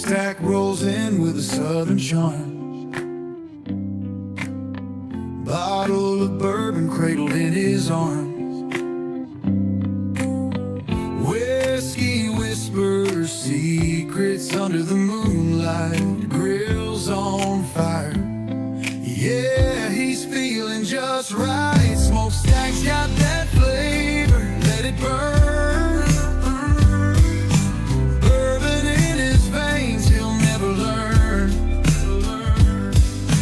smokestack rolls in with a southern charm. Bottle of bourbon cradled in his arms. Whiskey whispers secrets under the moonlight. Grill's on fire. Yeah, he's feeling just right. Smokestack's got that flavor, let it burn. Bourbon in his veins, he'll never learn.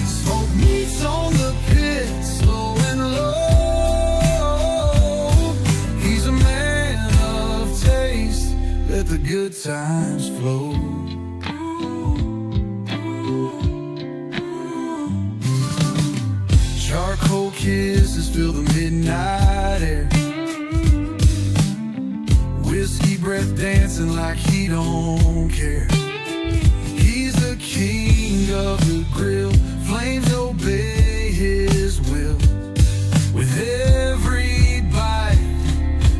Smoke meets on the pit, slow and low. He's a man of taste, let the good times flow. Charcoal kisses fill the midnight air. Whiskey breath dancing like he don't care. He's the king of the grill. Flames obey his will. With every bite,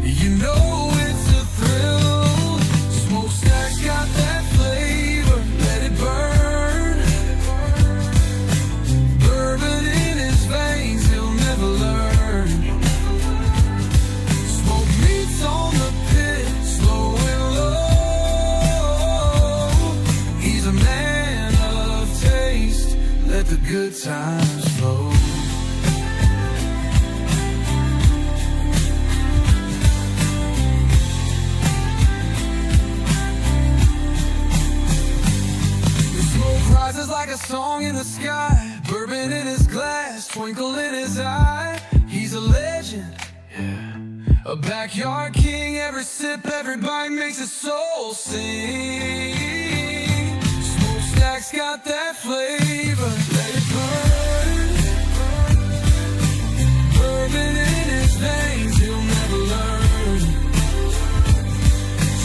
you know it's a thrill. Smokestack's got that flavor, let it burn. Bourbon in his veins, he'll never learn. Smoke meets on the pit, slow and low. He's a man of taste, let the good times flow. The smoke rises like a song in the sky. Bourbon in his glass, twinkle in his eye. He's a legend, yeah. A backyard king, every sip, every bite makes his soul sing. Smokestack's got that flavor, let it burn. Bourbon in his veins, he'll never learn.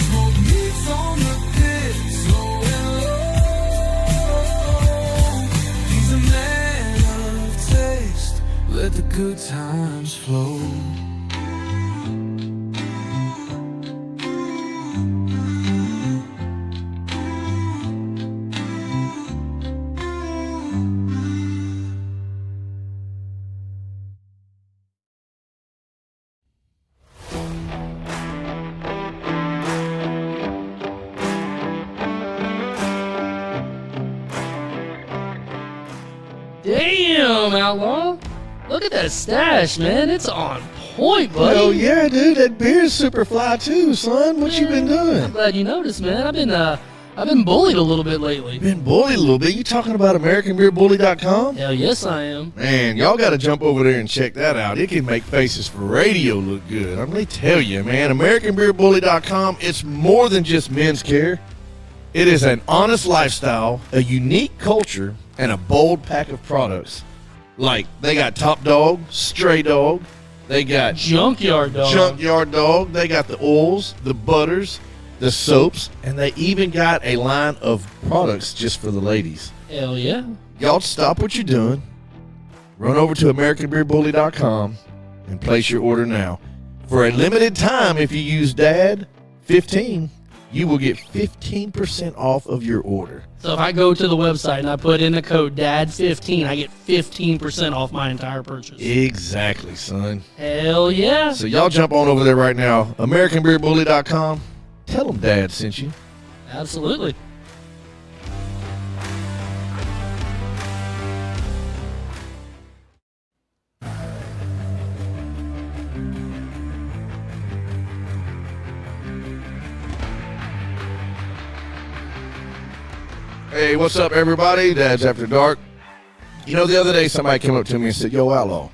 Smoke meets on the pit, slow and low. He's a man of taste, let the good times flow. Damn, Outlaw. Look at that stash, man. It's on point, buddy. Oh yeah, dude, that beer's super fly too, son. What you been I'm doing? glad you noticed, man. I've been bullied a little bit lately. Been bullied a little bit. You talking about AmericanBeerBully.com? Hell yes, I am. Man, y'all got to jump over there and check that out. It can make faces for radio look good. I'm gonna tell you, man. AmericanBeerBully.com. It's more than just men's care. It is an honest lifestyle, a unique culture, and a bold pack of products. Like, they got Top Dog, Stray Dog, they got Junkyard Dog. Junkyard Dog, they got the oils, the butters, the soaps, and they even got a line of products just for the ladies. Hell yeah. Y'all stop what you're doing, run over to AmericanBeerBully.com and place your order now. For a limited time, if you use DAD15, you will get 15% off of your order. So if I go to the website and I put in the code DAD15, I get 15% off my entire purchase. Exactly, son. Hell yeah. So y'all jump on over there right now, AmericanBeerBully.com. Tell them Dad sent you. Absolutely. Hey, what's up, everybody? Dad's After Dark. You know, the other day somebody came up to me and said, "Yo, Outlaw,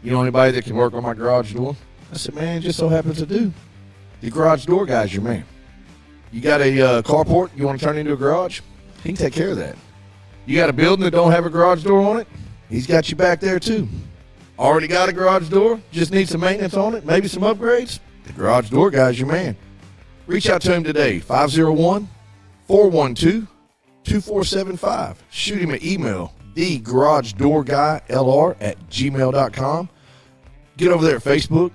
you know anybody that can work on my garage door?" I said, "Man, it just so happens to do. The garage door guy's your man. You got a carport you want to turn into a garage? He can take care of that. You got a building that don't have a garage door on it? He's got you back there, too. Already got a garage door? Just need some maintenance on it? Maybe some upgrades? The garage door guy's your man. Reach out to him today, 501-412-2475. Shoot him an email, thegaragedoorguylr@gmail.com. Get over there at Facebook.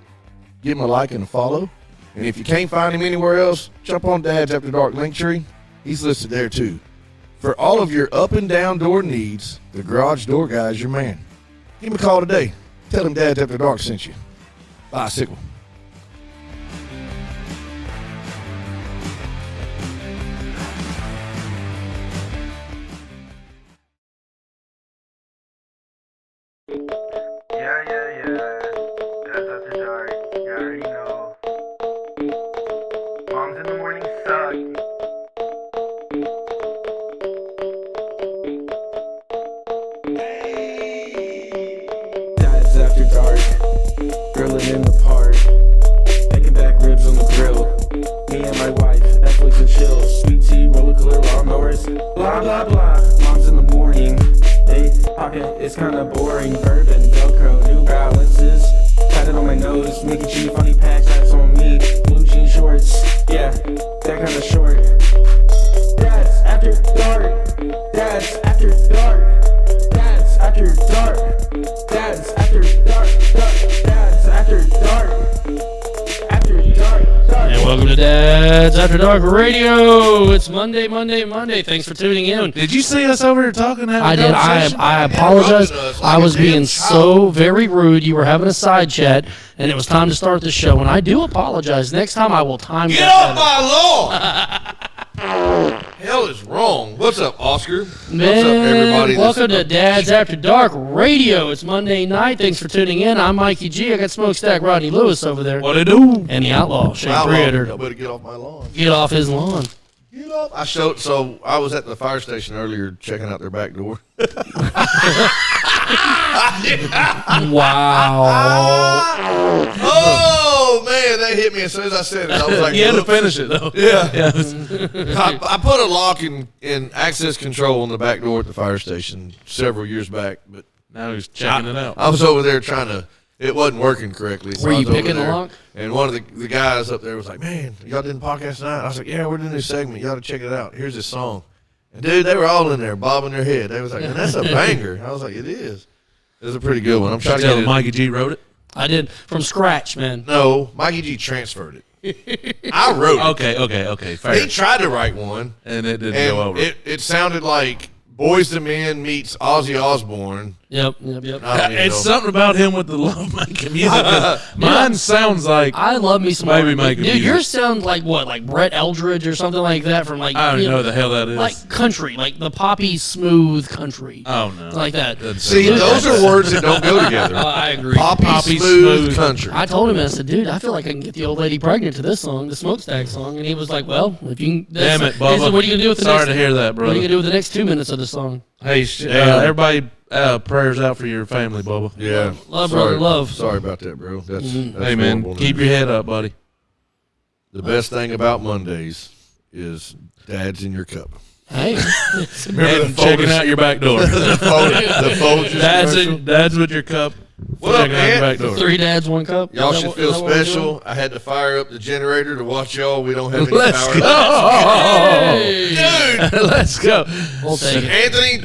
Give him a like and a follow. And if you can't find him anywhere else, jump on Dad's After Dark link tree. He's listed there too. For all of your up and down door needs, the Garage Door Guy is your man. Give him a call today. Tell him Dad's After Dark sent you. Bicycle. Yeah, that's after dark. You already know. Moms in the morning suck. Dad's after dark. Grilling in the park. Making back ribs on the grill. Me and my wife, Netflix and chill. Sweet tea, roller cooler, lawnmowers. Blah, blah, blah. Moms in the morning. They pocket, it's kinda boring. Bourbon, Velcro, New Balances. Tatted on my nose, Mickey G, funny packs, that's on me. Blue jean shorts, yeah, that kinda short. Dad's after dark. Dad's after dark. Dad's after dark. Dad's after dark. Dad's after dark. After dark. And welcome to Dad's After Dark Radio. It's Monday. Thanks for tuning in. Did you see us over here talking? I did. I apologize. I was being so very rude. You were having a side chat, and it was time to start the show. And I do apologize. Next time I will time Get that off better. my lawn! Hell is wrong. What's up, Oscar? Man, What's up, everybody? welcome to Dad's After Dark Radio. It's Monday night. Thanks for tuning in. I'm Mikey G. I got Smokestack Rodney Lewis over there. What it do? And the Outlaw, Shane Y'all Preator. better get off my lawn. Get off his lawn. Get off. I was at the fire station earlier checking out their back door. Wow. Oh man, that hit me as soon as I said it. I was like, You had to "Oops." finish it though. Yeah. I put a lock in access control on the back door at the fire station several years back, but Now he's checking it out. I was over there trying to. It wasn't working correctly. So Were I you was over picking the there, lock? And one of the guys up there was like, "Man, y'all did the podcast tonight?" I was like, "Yeah, we're doing this segment. You ought to check it out. Here's this song." And dude, they were all in there bobbing their head. They was like, "Man, that's a banger." I was like, "It is. It was a pretty good one." I'm trying to Tell get him it. Mikey G wrote it. I did from scratch, man. No, Mikey G transferred it. I wrote it. Okay. Fair. He tried to write one, And it didn't go over. and it sounded like Boyz II Men meets Ozzy Osbourne. Yep. I don't even It's know. something about him with the love making music. Mine sounds like I love me some Maybe R&B. make it Dude, music. yours sound like what? Like Brett Eldridge or something like that from like I don't even know what the hell that is. like country, like the poppy smooth country. Oh no, Like that. Doesn't See, sound like those that. are words that don't go together. I agree. Poppy smooth country. I told him, I said, dude, I feel like I can get the old lady pregnant to this song, the Smokestack song. And he was like, well, if you can. Damn it, He Bubba. said, what are you going to do with the Sorry next to hear that, What are you brother. going to do with the next 2 minutes of the song? Hey, everybody, prayers out for your family, Bubba. Yeah. Love, Sorry. brother, love. Sorry about that, bro. That's Hey man, horrible keep news. your head up, buddy. The best thing about Mondays is Dad's in your cup. Hey. And checking out your back door. the Folgers Dad's with your cup. What up, checking out your man? back door. 3 dads, 1 cup. Y'all Is that should what- feel is that what we're special. I had to fire up the generator to watch y'all. We don't have any Let's power. go. Dude, Let's go. doing? We'll take it. Anthony,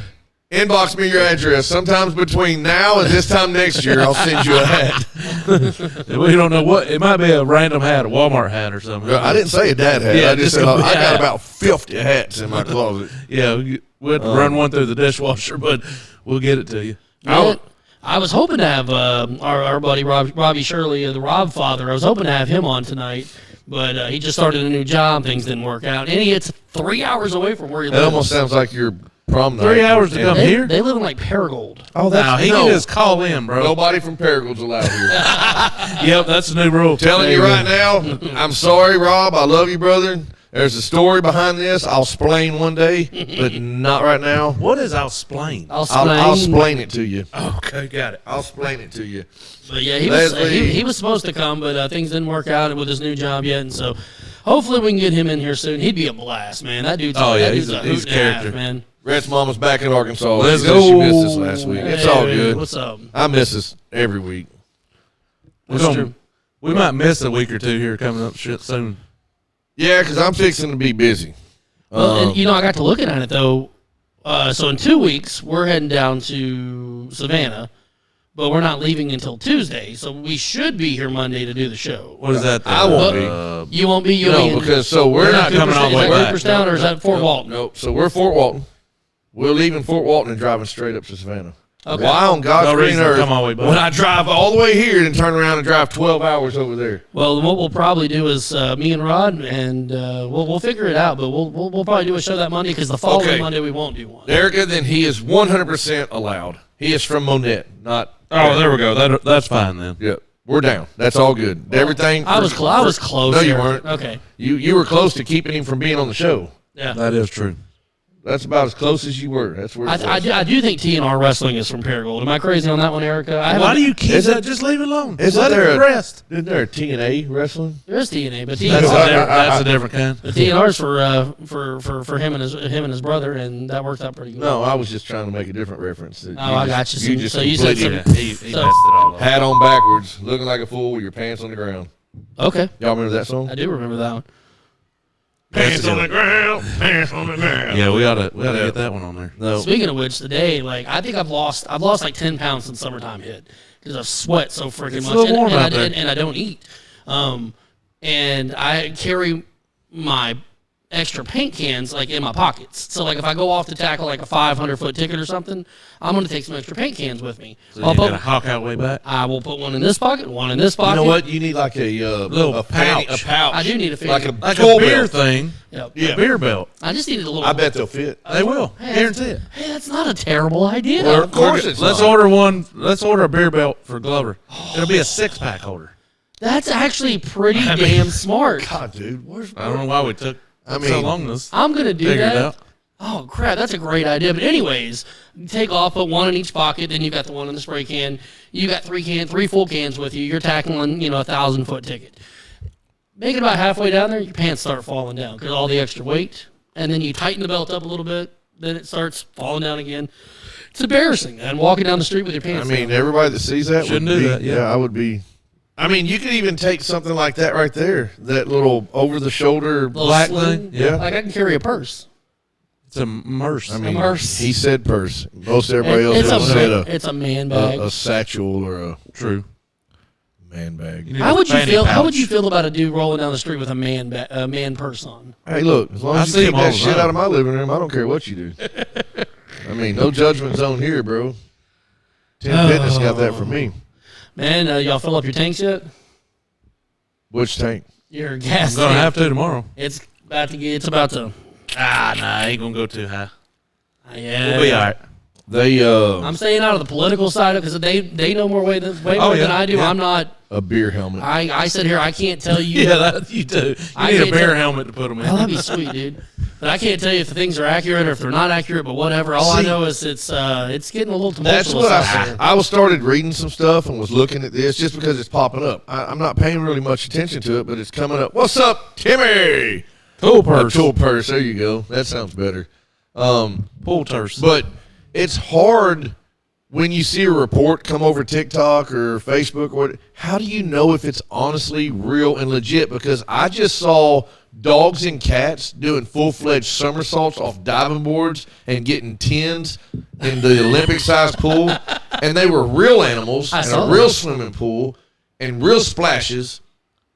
inbox me your address. Sometimes between now and this time next year, I'll send you a hat. We don't know what. It might be a random hat, a Walmart hat or something. I didn't say a dad hat. Yeah, I just just said a I got hat. about 50 hats in my closet. Yeah, we'd run one through the dishwasher, but we'll get it to you. Man, I was hoping to have our buddy Robbie Shirley, the Rob father. I was hoping to have him on tonight, but he just started a new job. Things didn't work out, and it's 3 hours away from where he That lives. almost sounds like your prom night. 3 hours to come they, here? they live in like Paragould. Oh, now he no. can just call in, bro. Nobody from Paragould's allowed here. Yep, that's the new rule. Telling you right now, I'm sorry, Rob. I love you, brother. There's a story behind this. I'll explain one day, but not right now. What is I'll explain? I'll I'll explain. explain it to you. Okay, got it. I'll explain it to you. But yeah, he was Leslie. he was supposed to come, but things didn't work out with his new job yet, and so hopefully we can get him in here soon. He'd be a blast, man. That dude's Oh, yeah, that he's dude's a- a he's hoot and a half, character. man. Rhett's mama's back in Arkansas. Let's She said She go. missed us last week. It's Hey, all good. What's up? I miss us every week. We're That's gonna- true. We might miss a week or two here coming up shit soon. Yeah, because I'm fixing to be busy. Well, and, I got to looking at it though. So in 2 weeks, we're heading down to Savannah, but we're not leaving until Tuesday. So we should be here Monday to do the show. What is that? I won't be. You won't be. You'll No, be in- because so we're not coming all the way Is that back. Cooperstown or is that Fort Walton? Nope. So we're Fort Walton. We're leaving Fort Walton and driving straight up to Savannah. Okay. Why on God's No green reason to earth come all the way back. when I drive all the way here and turn around and drive 12 hours over there? Well, what we'll probably do is me and Rod, and we'll figure it out. But we'll probably do a show that Monday because the following Okay. Monday we won't do one. Erica, then he is 100% allowed. He is from Monette, not. Oh, there we go. That's fine then. Yeah, we're down. That's all good. Everything. I was close. No, you here. weren't. Okay. You were close to keeping him from being on the show. Yeah. That is true. That's about as close as you were. That's where. I do think TNR Wrestling is from Paragould. Am I crazy on that one, Erica? Why do you keep Is that? it- Just leave it alone. Isn't Let there it a- rest. Isn't there a TNA wrestling? There is TNA, but That's, TNR, that's a different kind. the TNR's for him and his brother, and that worked out pretty good. No, I was just trying to make a different reference. That I got you. You just So you said completely some- He So- messed it all up. hat on backwards, looking like a fool with your pants on the ground. Okay, Y'all remember that song? I do remember that one. Pants on the ground, pants on the ground. Yeah, we gotta get that one on there. No. Speaking of which, today, like I think I've lost like 10 pounds since summertime hit because I've sweat so freaking It's a much, little warm out there. and I don't eat. And I carry my extra paint cans like in my pockets. So like if I go off to tackle like a 500-foot ticket or something, I'm gonna take some extra paint cans with me. So you gotta hawk out way back. I will put one in this pocket, one in this pocket. You know what? You need like a Little a pouch. pouch. A pouch. I do need a like a figure. Like tool a beer belt. thing. Yep. Yeah. A beer belt. I just needed a little. I bet they'll fit. They will. Hey, Guarantee it. Hey, that's not a terrible idea. Well, of course it's Let's not. order one. Let's order a beer belt for Glover. It'll be a 6-pack holder. That's actually pretty damn smart. God, dude, where's I don't know why we took I so mean, long to I'm gonna do figure it that. out. Oh crap, that's a great idea. But anyways, you take off, put one in each pocket, then you got the one in the spray can. You got three full cans with you. You're tackling, 1,000-foot ticket. Make it about halfway down there, your pants start falling down because all the extra weight, and then you tighten the belt up a little bit. Then it starts falling down again. It's embarrassing, and walking down the street with your I pants. mean, down. everybody that sees that Shouldn't would do be, that, yeah. I would be. I mean, you could even take something like that right there, that little over-the-shoulder Little black sling. thing? Yeah. Like I can carry a purse. It's a merce. I mean, Immerse. he said purse. Most everybody else It's would have said it's a man bag. a satchel or a True. man bag. You need How a would you fanny feel? How pouch. would you feel about a dude rolling down the street with a man purse on? Hey, look, as long I as see you him keep all that the shit time. out of my living room, I don't care what you do. I mean, no judgment zone here, bro. 10 Fitness got that from me. Man, y'all fill up your tanks yet? Which tank? Your gas I'm gonna tank. have to tomorrow. It's about to get. It's about to. Nah, ain't gonna go too high. Yeah. We'll be all right. They I'm staying out of the political side because they know more way than Oh, more yeah, than I do. yeah. I'm not. a beer helmet. I sit here. I can't tell you. Yeah, that you do. You I need a can't beer tell- helmet to put them in. Well, that'd be sweet, dude. But I can't tell you if the things are accurate or if they're not accurate. But whatever. All I See, know is it's getting a little tumultuous. That's what out there. I was started reading some stuff and was looking at this just because it's popping up. I'm not paying really much attention to it, but it's coming up. What's up, Timmy? Tool purse. Tool purse. There you go. That sounds better. Pull terse. But it's hard when you see a report come over TikTok or Facebook or what. How do you know if it's honestly real and legit? Because I just saw dogs and cats doing full-fledged somersaults off diving boards and getting 10s in the Olympic-sized pool, and they were real animals I and saw a real that. swimming pool and real splashes.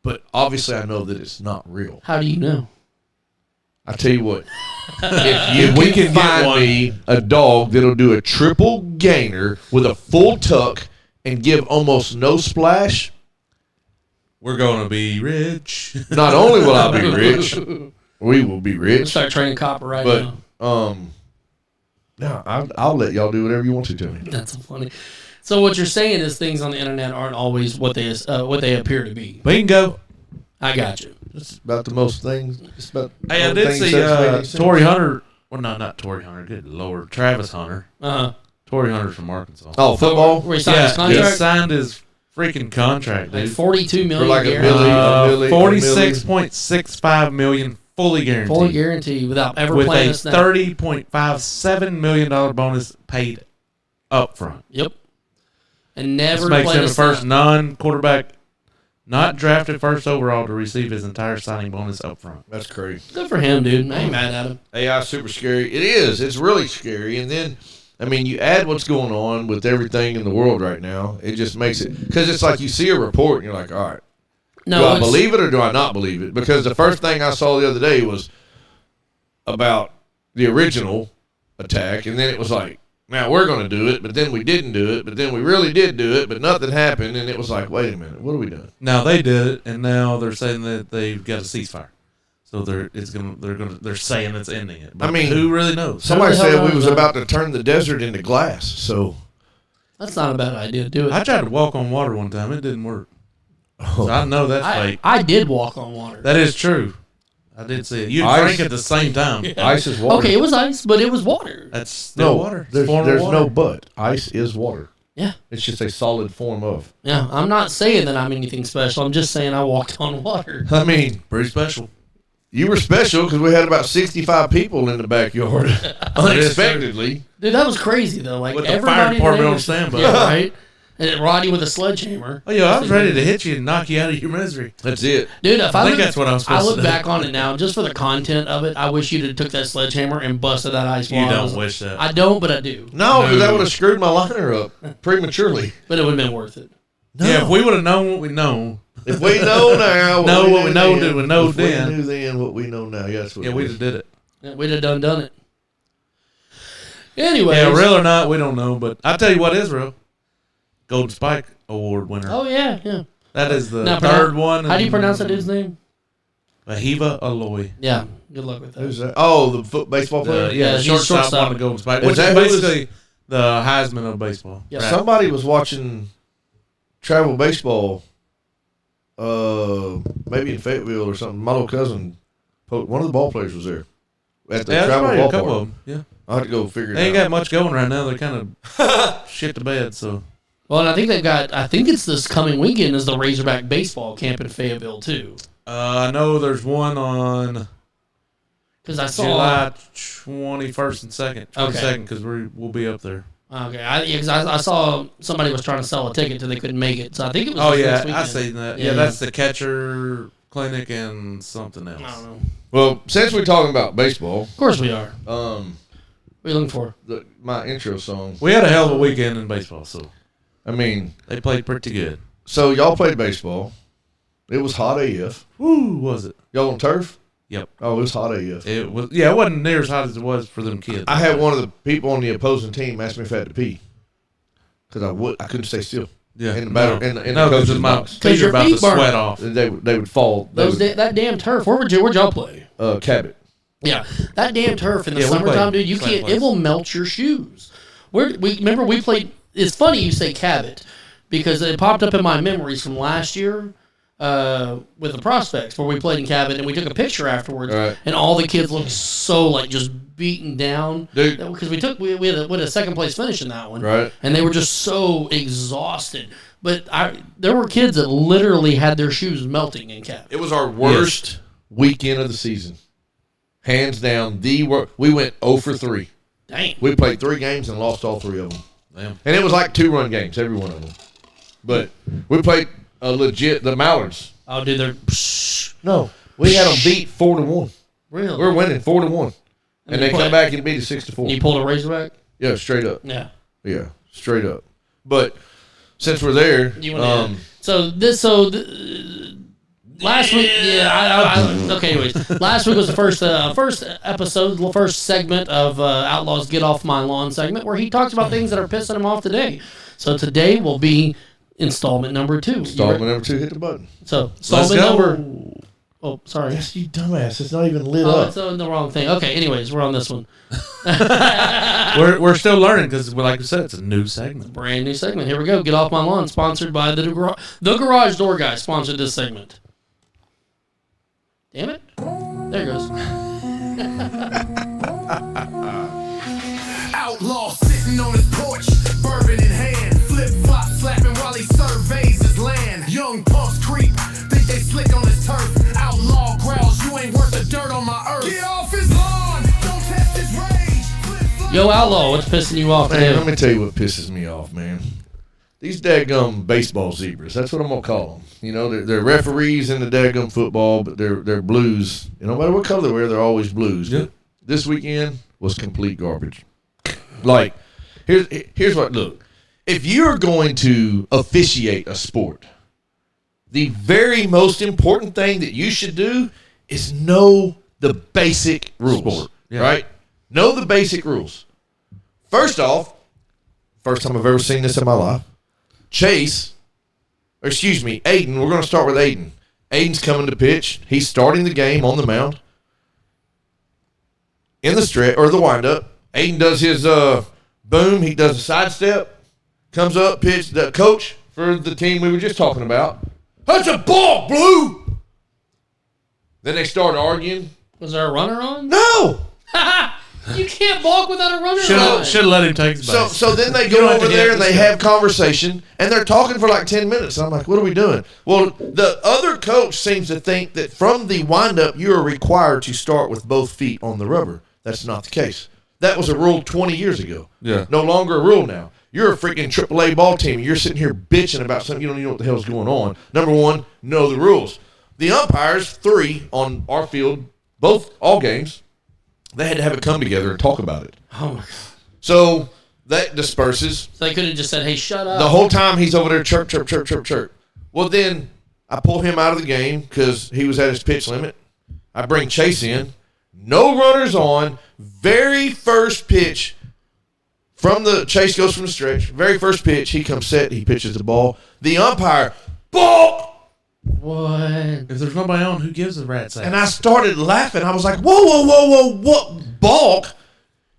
But obviously, I know that it's not real. How do you know? I tell you what, if we you can can get find one- me a dog that'll do a triple gainer with a full tuck and give almost no splash, We're gonna be rich. not only will I be rich, we will be rich. Start training copper right But now. no, I'll let y'all do whatever you want to me. That's so funny. So what you're saying is things on the internet aren't always what they appear to be. Bingo. I got you. It's about the most things. It's about. Hey, I most did things see that's made sense. Tory Hunter. Well, no, not Tory Hunter. Good Lord, Travis Hunter. Tory Hunter's from Arkansas. Oh, football Where he signed his he contract, signed his freaking contract, like dude. $42 million For like a guaranteed. million. 46.65 million fully guaranteed. Fully guaranteed without ever with playing a a snap. $30.57 million bonus paid up front. Yep. And never This makes played him a the first snap. non-quarterback, not drafted first overall to receive his entire signing bonus up front. That's crazy. Good for him, dude. I ain't mad at him. AI is super scary. It is. It's really scary. And then, I mean, you add what's going on with everything in the world right now. It just makes it because it's like you see a report and you're like, all right, No, do I it's- believe it or do I not believe it? Because the first thing I saw the other day was about the original attack, and then it was like, now we're going to do it, but then we didn't do it, but then we really did do it, but nothing happened, and it was like, wait a minute, what are we doing? Now they did it, and now they're saying that they've got a ceasefire. So they're saying it's ending it. But I mean, who really knows? Somebody Who the hell said we knows was that? about to turn the desert into glass, so That's not a bad idea to do it. I tried to walk on water one time. It didn't work. So I know that's fake. I did walk on water. That is true. I did see it. You Ice? drank at the same time. ice is water. Okay, it was ice, but it was water. That's still water. It's a form of There's water. no but. Ice is water. Yeah. It's just a solid form of. Yeah, I'm not saying that I'm anything special. I'm just saying I walked on water. I mean, Pretty special. you were special because we had about 65 people in the backyard unexpectedly. Dude, that was crazy though. Like With the everybody fire in the department on neighborhood- standby. Yeah, right. And Roddy with a sledgehammer. Oh, yeah, I was ready to hit you and knock you out of your misery. That's it. Dude, if I think look, that's what I was supposed I look to do. back on it now, just for the content of it, I wish you'd have took that sledgehammer and busted that ice You wall. don't wish that. I don't, but I do. No, because No. that would have screwed my liner up prematurely. But it would have been worth it. Yeah, if we would have known what we know, If we know now, Know what we knew know then, we know if then. we knew then what we know now. Yeah, that's what yeah, it we'd is. have did it. Yeah, we'd have done it. Anyways. Yeah, real or not, we don't know. But I tell you what is real. Golden Spike Award winner. Oh, yeah, yeah. That is the Now, third one. How do you pronounce that dude's name? Ahiva Aloy. Yeah, good luck with that. Who's that? Oh, the baseball player. Yeah, The he's shortstop shortstop. won the Golden Spike, Is which that is who was- basically the Heisman of baseball. Yeah. Right. Somebody was watching travel baseball, maybe in Fayetteville or something. My little cousin, one of the ball players was there at the Yeah, there's travel probably a ball couple park. of them. Yeah, I had to go figure they ain't it out. got much going right now. They're kind of shit to bed. So Well, and I think I think it's this coming weekend is the Razorback baseball camp in Fayetteville, too. I know there's one on Because I saw. July 21st and 2nd. 22nd, because we'll be up there. Okay, I saw somebody was trying to sell a ticket till they couldn't make it. So I think it was. Oh this yeah, next I weekend. seen that. Yeah. Yeah, that's the catcher clinic and something else. I don't know. Well, since we're talking about baseball, Of course we are. What are you looking for? my intro song. We had a hell of a weekend in baseball, so I mean, they played pretty good. so y'all played baseball. It was hot AF. Woo, was it? Y'all on turf? Yep. Oh, it was hot AF. It was. Yeah, it wasn't near as hot as it was for them kids. I had one of the people on the opposing team ask me if I had to pee because I couldn't stay still. Yeah. in the battle- in the no, coach's because my box. feet your are about feet to burn. sweat off. They would fall. They would, That damn turf. Where'd y'all play? Cabot. Yeah, that damn turf in the Yeah, we summertime, played dude. You same can't. place. It will melt your shoes. Remember we played. It's funny you say Cabot because it popped up in my memories from last year with the Prospects where we played in Cabot and we took a picture afterwards Right. and all the kids looked so like just beaten down, Dude. because we had a second place finish in that one, Right. And they were just so exhausted. But there were kids that literally had their shoes melting in Cabot. It was our worst weekend of the season, hands down. We went 0 for 3. Dang. We played 3 games and lost all 3 of them. Damn. And it was like 2-run games, every one of them. But we played the Mallards. Oh, dude, they're No, we had them beat 4-1. really. We're winning 4-1, and you they play- come back and beat us 6-4. You pulled a Razorback. Yeah, straight up. Yeah. Yeah, straight up. But since we're there, You want last week, okay. Anyways, last week was the first episode, the first segment of Outlaws Get Off My Lawn segment, where he talks about things that are pissing him off today. So today will be installment number 2. installment number 2, hit the button. So Let's installment go. number. Oh, sorry. Yes, you dumbass. It's not even lit Oh, up. it's on the wrong thing. Okay. Anyways, we're on this one. We're still learning because, like I said, it's a new segment. Brand new segment. Here we go. Get Off My Lawn, sponsored by the Garage Door Guy. Sponsored this segment. Damn it! There it goes. Outlaw sitting on his porch, bourbon in hand, flip flop slapping while he surveys his land. Young punks creep, think they slick on his turf. Outlaw growls, you ain't worth the dirt on my earth. Get off his lawn, don't test his rage. Flip-flop- Yo, Outlaw, what's pissing you off Man, today? let me tell you what pisses me off, man. These daggum baseball zebras. That's what I'm gonna call them. You know, they're referees in the daggum football, but they're blues. And no matter what color they wear, they're always blues. Yeah. But this weekend was complete garbage. Like, here's what. Look, if you're going to officiate a sport, the very most important thing that you should do is know the basic rules. Sport. Yeah. Right? Know the basic rules. First off, first time I've ever seen this in my life. Aiden, we're going to start with Aiden. Aiden's coming to pitch. He's starting the game on the mound. In the stretch, or the windup, Aiden does his boom. He does a sidestep, comes up, pitch. The coach for the team we were just talking about, that's a ball, Blue. Then they start arguing. Was there a runner on? No. You can't balk without a runner on. Should have let him take his base. So then they You go don't have over to there hit and this they guy. have conversation, and they're talking for like 10 minutes. And I'm like, what are we doing? Well, the other coach seems to think that from the windup, you are required to start with both feet on the rubber. That's not the case. That was a rule 20 years ago. Yeah. No longer a rule now. You're a freaking AAA ball team. You're sitting here bitching about something you don't even know what the hell's going on. Number one, know the rules. The umpires, 3 on our field, all games, they had to have it come together and talk about it. Oh, my God. So that disperses. So they could have just said, hey, shut up. The whole time he's over there chirp, chirp, chirp, chirp, chirp. Well, then I pull him out of the game because he was at his pitch limit. I bring Chase in. No runners on. Very first pitch from the Chase goes from the stretch. Very first pitch, he comes set. He pitches the ball. The umpire, ball. What? If there's nobody on, who gives a rat's ass? And I started laughing. I was like, whoa, whoa, whoa, whoa, what? Balk?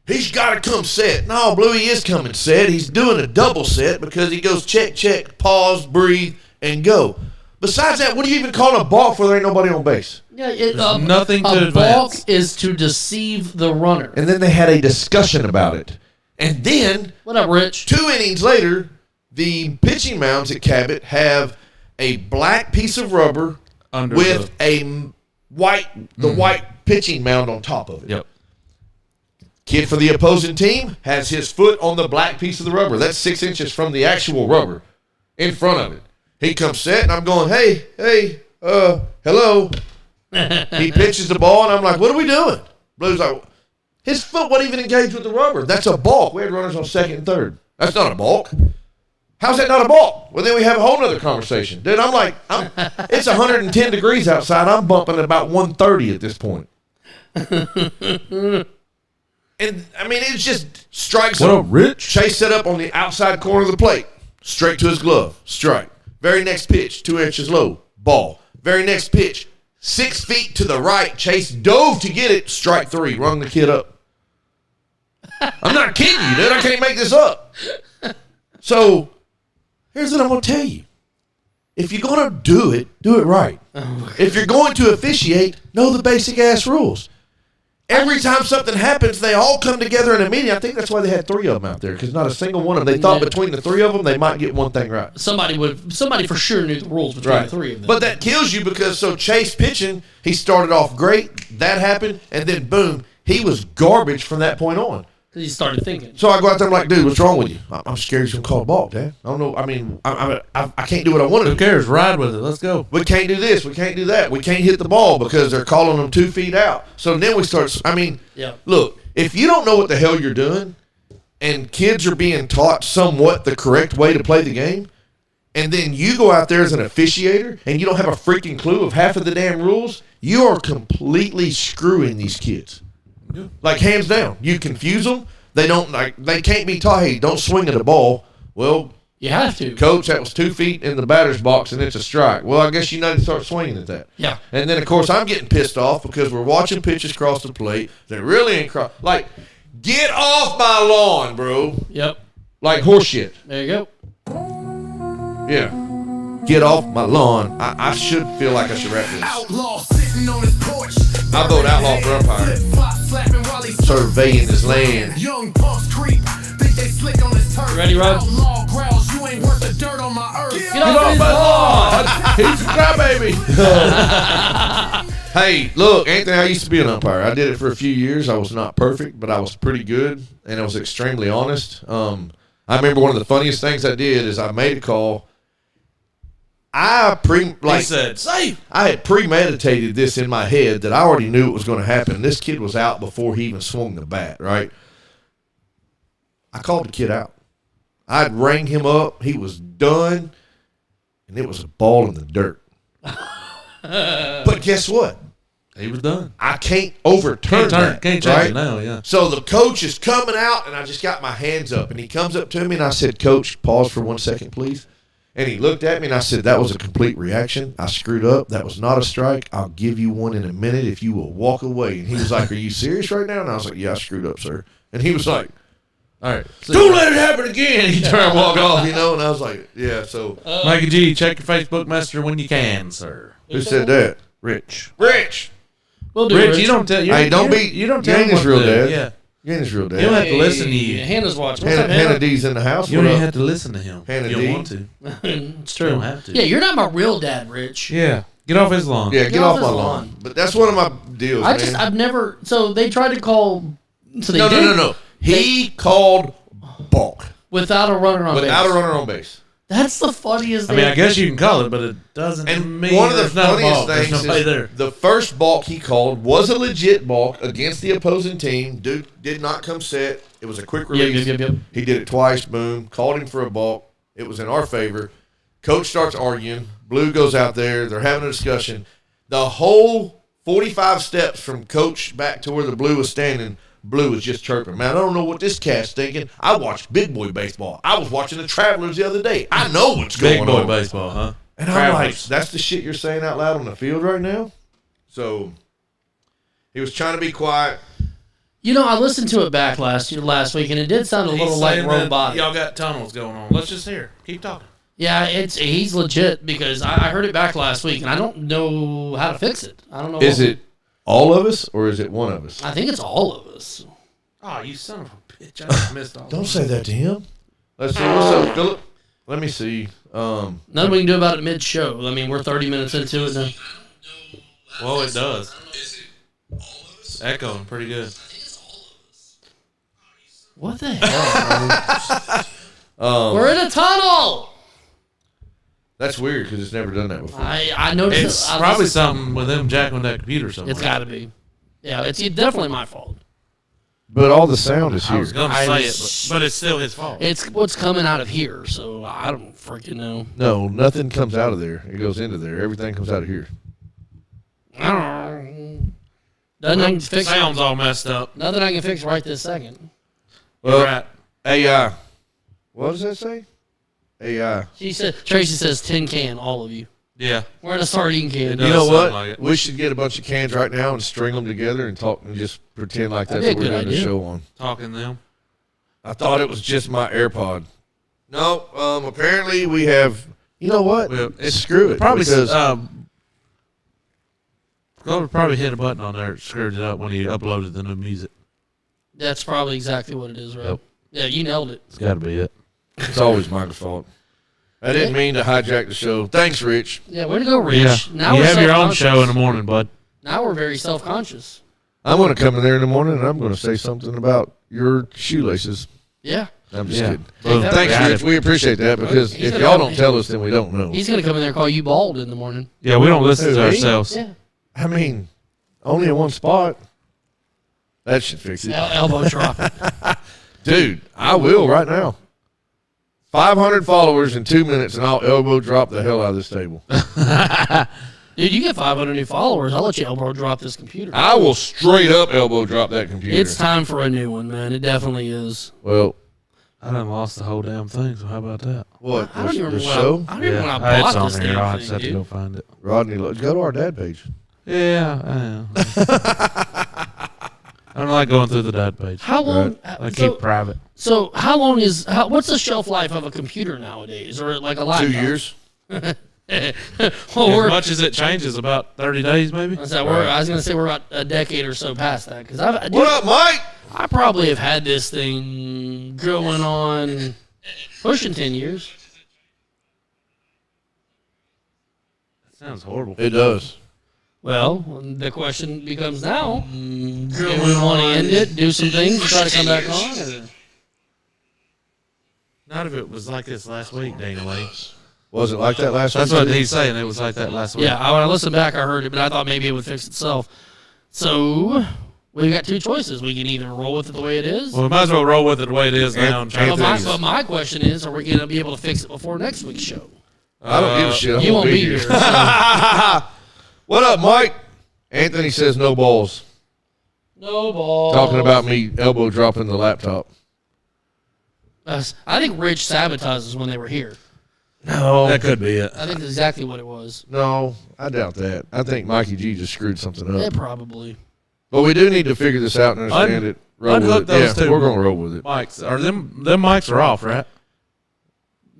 He's got to come set. No, Bluey is coming set. He's doing a double set because he goes check, check, pause, breathe, and go. Besides that, what do you even call a balk where there ain't nobody on base? Yeah, nothing to a balk advance. is to deceive the runner. And then they had a discussion about it. And then, What up, Rich? 2 innings later, the pitching mounds at Cabot have a black piece of rubber Under with a white pitching mound on top of it. Yep. Kid for the opposing team has his foot on the black piece of the rubber. That's 6 inches from the actual rubber in front of it. He comes set, and I'm going, hey, hello. He pitches the ball, and I'm like, what are we doing? Blue's like, his foot wasn't even engaged with the rubber. That's a balk. We had runners on second and third. That's not a balk. How's that not a balk? Well, then we have a whole nother conversation. Dude, I'm like, it's 110 degrees outside. I'm bumping at about 130 at this point. And, I mean, it just strikes What him. up, Rich? Chase set up on the outside corner of the plate. Straight to his glove. Strike. Very next pitch, 2 inches low. Ball. Very next pitch, 6 feet to the right. Chase dove to get it. Strike 3. Rung the kid up. I'm not kidding you, dude. I can't make this up. So, here's what I'm going to tell you. If you're going to do it right. If you're going to officiate, know the basic ass rules. Every time something happens, they all come together in a meeting. I think that's why they had 3 of them out there, because not a single one of them. They thought between the 3 of them, they might get one thing right. Somebody for sure knew the rules between the 3 of them. But that kills you because so Chase pitching, he started off great. That happened, and then boom, he was garbage from that point on. Because he started thinking. So I go out there, I'm like, dude, what's wrong with you? I'm scared he's going to call a balk, Dad. I don't know. I mean, I can't do what I want to Who do. cares? Ride with it. Let's go. We can't do this. We can't do that. We can't hit the ball because they're calling them 2 feet out. So then we start, Yeah. look, if you don't know what the hell you're doing and kids are being taught somewhat the correct way to play the game, and then you go out there as an officiator and you don't have a freaking clue of half of the damn rules, you are completely screwing these kids. Yeah. Like, hands down. You confuse them. They can't be taught, hey, don't swing at the ball. Well, You have to. coach, that was 2 feet in the batter's box and it's a strike. Well, I guess you need to start swinging at that. Yeah. And then, of course, I'm getting pissed off because we're watching pitches cross the plate. They really ain't cross. Like, get off my lawn, bro. Yep. Like horse shit. There you go. Yeah. Get off my lawn. I should feel like I should rap this. Outlaw sitting on his porch. I vote outlaw for umpire. Surveying his land. Young punks creep. Think they slick on his turf. You ready, Rob? Outlaw growls. You ain't worth the dirt on my earth. Get off my lawn! He's a crybaby. Hey, look, Anthony, I used to be an umpire. I did it for a few years. I was not perfect, but I was pretty good, and I was extremely honest. I remember one of the funniest things I did is I made a call. He said, safe. I had premeditated this in my head that I already knew it was going to happen. This kid was out before he even swung the bat, right? I called the kid out. I'd rang him up. He was done, and it was a ball in the dirt. But guess what? He was done. I can't overturn that. Can't change right? it now, yeah. So the coach is coming out, and I just got my hands up, and he comes up to me, and I said, Coach, pause for 1 second, please. And he looked at me, and I said, that was a complete reaction. I screwed up. That was not a strike. I'll give you one in a minute if you will walk away. And he was like, are you serious right now? And I was like, yeah, I screwed up, sir. And he was like, All right. don't let it happen again. He turned and walked off, And I was like, yeah, so. Mikey G, check your Facebook Messenger when you can, sir. Who said that? Rich. Rich. We'll do Rich, it. you don't tell. Hey, don't be. You don't you tell ain't him his what real to do. dad. Yeah. You ain't his real You don't dad. have to listen to you. Hannah's watching. What's up, Hannah Hannah? D's in the house. You What don't even up? have to listen to him. Hannah you D. don't want to. It's You true. don't have to. Yeah, you're not my real dad, Rich. Yeah. Get off his lawn. Yeah, get Get off off my his lawn. lawn. But that's one of my deals, man. I've never. So they tried to call. So they No. did He called balk without a runner on without base. a runner on base. That's the funniest I thing. mean, I guess you can call it, but it doesn't And mean one of the there's not a funniest ball. There's things nobody is there. the first balk he called was a legit balk against the opposing team. Duke did not come set. It was a quick release. Yep. He did it twice. Boom. Called him for a balk. It was in our favor. Coach starts arguing. Blue goes out there. They're having a discussion. The whole 45 steps from coach back to where the blue was standing, Blue was just chirping. Man, I don't know what this cat's thinking. I watched big boy baseball. I was watching the Travelers the other day. I know what's Big going boy on. baseball, huh? And I'm like, Travelers. that's the shit you're saying out loud on the field right now? So he was trying to be quiet. You know, I listened to it back last week, and it did sound a little like saying that robotic. Y'all got tunnels going on. Let's just hear. Keep talking. Yeah, he's legit because I heard it back last week, and I don't know how to fix it. I don't know. Is it all of us or is it one of us? I think it's all of us. Oh, you son of a bitch. I just missed all Don't say that to him. Let's see. What's up, Philip? Let me see. Nothing we can do about it mid-show. I mean, we're 30 minutes into it now. Well, it does. It's echoing pretty good. What the hell? We're in a tunnel. That's weird because it's never done that before. I noticed. It's I probably listened- something with them jacking with that computer somewhere. It's got to be. Yeah, it's definitely my fault. But all the sound is I here. was going to I say was- it, but it's still his fault. It's what's coming out of here, so I don't freaking know. No, nothing comes out of there. It goes into there. Everything comes out of here. I don't know. Nothing I can fix. Sound's all messed up. Nothing I can fix right this second. You're right. AI. What does that say? AI. She said. Tracy says tin can, all of you. Yeah. We're in a sardine can. It You does know sound what? like it. We should get a bunch of cans right now and string them together and talk and just pretend like that's That'd what be a we're good doing the idea. show on. Talking them. I thought it was just my AirPod. No, apparently we have. You know what? Well, it's Screw it. Probably because probably hit a button on there that screwed it up when he uploaded the new music. That's probably exactly what it is, right? Yep. Yeah, you nailed it. It's got to be it. it's always my fault. I didn't mean to hijack the show. Thanks, Rich. Yeah, way to go, Rich. Yeah. Now You we're have your own self-conscious. show in the morning, bud. Now we're very self-conscious. I'm going to come in there in the morning and I'm going to say something about your shoelaces. Yeah. I'm just Yeah. kidding. Take that Thanks, back. Rich. We appreciate that because He's if gonna y'all come don't tell us, then we don't know. He's gonna come in there and call you bald in the morning. Yeah, we don't listen Who, to me? ourselves. Yeah. I mean, only in one spot. That should fix it. Elbow drop. Dude, I will right now. 500 followers in 2 minutes and I'll elbow drop the hell out of this table. Dude, you get 500 new followers. I'll let you elbow drop this computer. I will straight up elbow drop that computer. It's time for a new one, man. It definitely is. Well, I done lost the whole damn thing, so how about that? what? I don't even The remember show? I don't even know when I it's bought on this there. I damn just thing, have to go dude. find it. Rodney, go to our dad page. Yeah, I don't like going through the dad page. How long? I so, keep private. so how long is? What's the shelf life of a computer nowadays, or like a laptop? 2 years. well, As we're, much as it changes, about 30 days maybe. what's that, I was gonna say we're about a decade or so past that because What up, Mike? I probably have had this thing going on pushing 10 years. That sounds horrible. It does. Well, the question becomes now: do we want to end it, do some things, and try to come back on? Or? Not if it was like this last week, Dana Lee. Was it like that last That's week? what he's saying. It was like that last week. Yeah, when I listened back, I heard it, but I thought maybe it would fix itself. So we got two choices: we can either roll with it the way it is. Well, we might as well roll with it the way it is now and try But to my, fix but it. my question is: are we going to be able to fix it before next week's show? I don't give a shit. I You won't be here. so- What up, Mike? Anthony says no balls. No ball. Talking about me elbow dropping the laptop. I think Rich sabotages when they were here. No. That could be it. I think that's exactly what it was. No, I doubt that. I think Mikey G just screwed something Yeah, up. probably. But we do need to figure this out and understand it. Roll with unhook it. those Yeah, two. we're going to roll with it. Mics are them mics are off, right?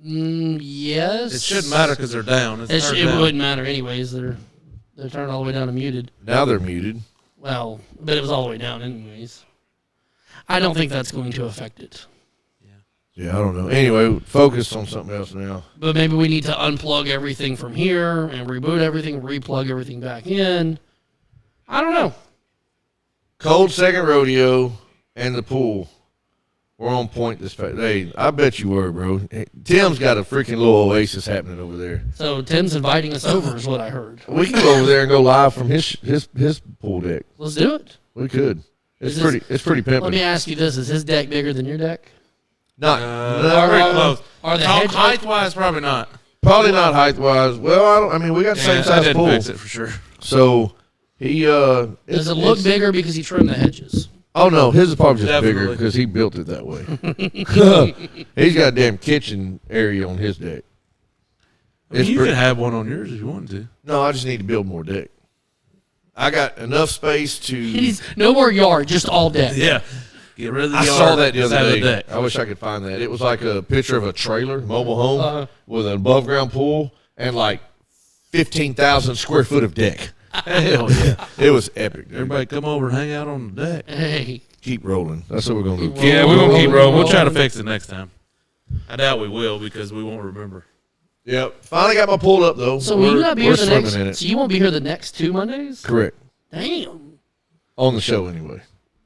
Yes. It shouldn't matter because they're down. It's It, turned it down. wouldn't matter anyways. They're turned all the way down and muted. Now they're muted. Well, but it was all the way down anyways. I don't think that's going to affect it. Yeah, I don't know. Anyway, focus on something else now. But maybe we need to unplug everything from here and reboot everything, replug everything back in. I don't know. Cold Second Rodeo and the pool. We're on point this hey, I bet you were, bro. Hey, Tim's got a freaking little oasis happening over there. So Tim's inviting us over is what I heard. We can go over there and go live from his pool deck. Let's do it. We could. It's Is pretty Let pimping. me ask you this. Is his deck bigger than your deck? Not Very close. Are the hedge Height wise, probably not. probably not height wise. Well, I mean we got the same I size didn't pool. fix it for sure. So he Does it look bigger because he trimmed the hedges? Oh no, his is probably just bigger Definitely. because he built it that way. He's got a damn kitchen area on his deck. I mean, It's you pretty- could have one on yours if you wanted to. No, I just need to build more deck. I got enough space to. He's no more yard, just all deck. Yeah. Get rid of the I yard. saw that the just other have day. a deck. I wish I could find that. It was like a picture of a trailer, mobile home, Uh-huh. with an above ground pool and like 15,000 square foot of deck. Hell yeah. It was epic. Dude. Everybody come over and hang out on the deck. Hey, Keep rolling. That's what we're gonna do. Keep Yeah, rolling. we're going to keep rolling. We'll try to rolling. fix it next time. I doubt we will because we won't remember. Yep. Finally got my pool up though. so will you not be here we're the swimming next? in it. So you won't be here the next 2 Mondays? Correct. Damn. On the show anyway.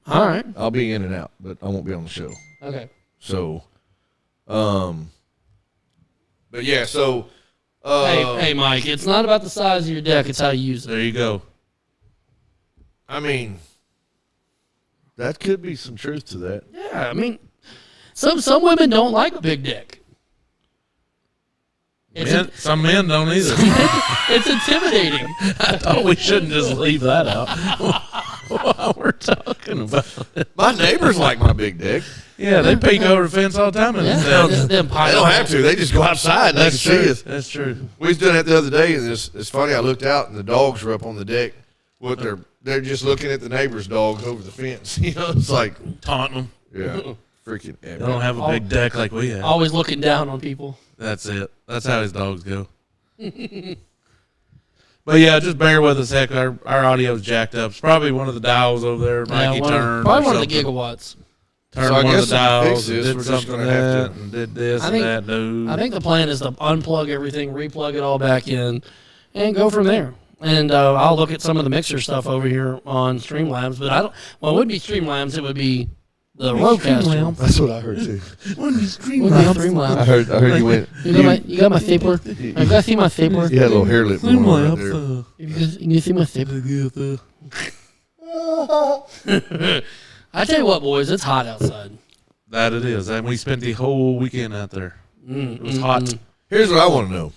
All right. I'll be in and out, but I won't be on the show. Okay. So, but yeah, so, Hey, Mike. It's not about the size of your deck; it's how you use it. There you go. I mean, that could be some truth to that. Yeah, I mean, some women don't like a big deck. It's Some men don't either. it's intimidating. I thought we shouldn't just leave that out while we're talking about it. My neighbors like my big deck. Yeah, they peek over the fence all the time in Yeah, this town. them They don't have to. They just go outside and they can That's see true. us. That's true. We was doing that the other day, and it's funny. I looked out, and the dogs were up on the deck. What they're just looking at the neighbor's dogs over the fence. You know, it's like, Taunting them. yeah, freaking epic. They don't have a big deck like we have. Always looking down on people. That's it. That's how his dogs go. But yeah, just bear with us. Heck, our audio's jacked up. It's probably one of the dials over there. Mikey turned. probably or one of the something. gigawatts. Turned So I one of guess the if we dials. fix this, Did we're just something gonna that have to- and did this I and think- that. No. I think the plan is to unplug everything, replug it all back in, and go from there. And I'll look at some of the mixer stuff over here on Streamlabs, but I don't. Well, it wouldn't be Streamlabs; it would be the Rodecaster. That's what I heard too. It would be Streamlabs. I heard you went. You got my stapler. I got to see my stapler. You had a little hair lip going on right there. You see my stapler. I tell you what, boys, it's hot outside. That it is. And we spent the whole weekend out there. It was hot. Here's what I want to know: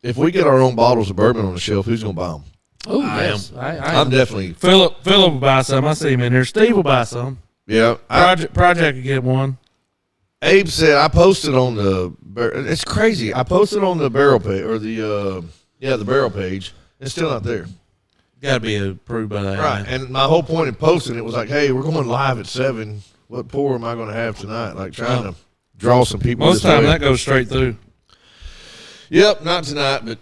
if we get our own bottles of bourbon on the shelf, who's gonna buy them? Oh, I yes. I I'm am. definitely. Philip will buy some. I see him in here. Steve will buy some. Yeah. Project could get one. Abe said I posted on the. It's crazy. I posted on the barrel page or the barrel page. It's still not there. Got to be approved by that. Right. And my whole point in posting it was like, hey, we're going live at 7. What pour am I going to have tonight? Like trying to draw some people. Most this time way. that goes straight through. Yep, not tonight, but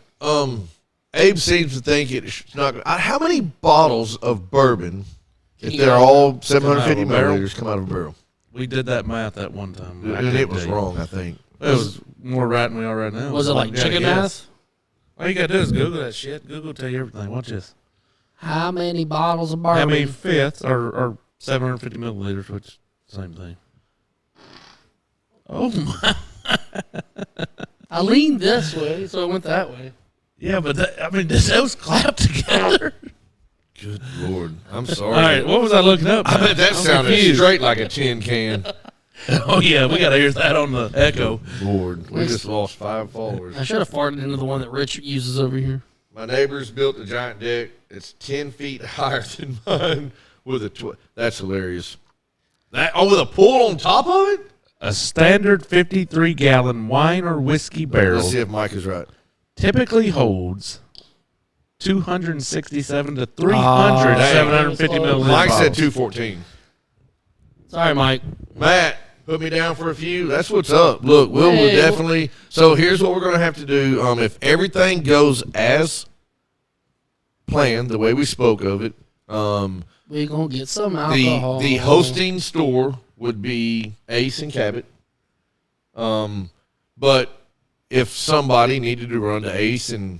Abe seems to think it's not. How many bottles of bourbon, if you they're go- all 750 come out of a barrel? milliliters, come out of a barrel? We did that math at one time. I And couldn't it was tell you. wrong, I think. It was more right than we are right now. Was it like You gotta chicken guess. math? All you got to do is Google that shit. Google will tell you everything. Watch this. How many bottles of bourbon? How many fifths or 750 milliliters, which same thing. Oh my! I leaned this way, so it went that way. Yeah, but I mean, does those clap together? Good Lord. I'm sorry. All right, what was I looking up? I bet that I'm sounded confused. straight like a tin can. Oh yeah, we got to hear that on the echo. Lord, we just lost 5 followers. I should have farted into the one that Rich uses over here. My neighbors built a giant deck. It's 10 feet higher than mine with a that's hilarious. With a pool on top of it? A standard 53-gallon wine or whiskey barrel Let's see if Mike is right. typically holds 267 to 300 dang. 750 milliliter Mike said bottles. 214. Sorry, Mike. Matt, put me down for a few. That's what's up. Look, we'll Hey, definitely. So here's what we're going to have to do. If everything goes as planned, the way we spoke of it, We're going to get some the alcohol. the hosting store would be Ace and Cabot. But if somebody needed to run to Ace and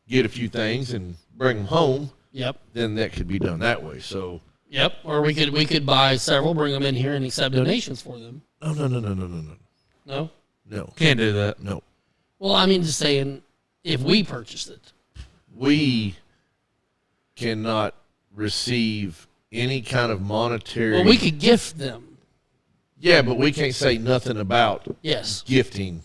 get a few things and bring them home, Yep. then that could be done that way. So Yep. Or we could buy several, bring them in here, and accept donations for them. No? no. Can't do that. No. Well, I mean, just saying, if we purchased it. We cannot receive any kind of monetary. Well, we could gift them. Yeah, but we can't say nothing about Yes. gifting.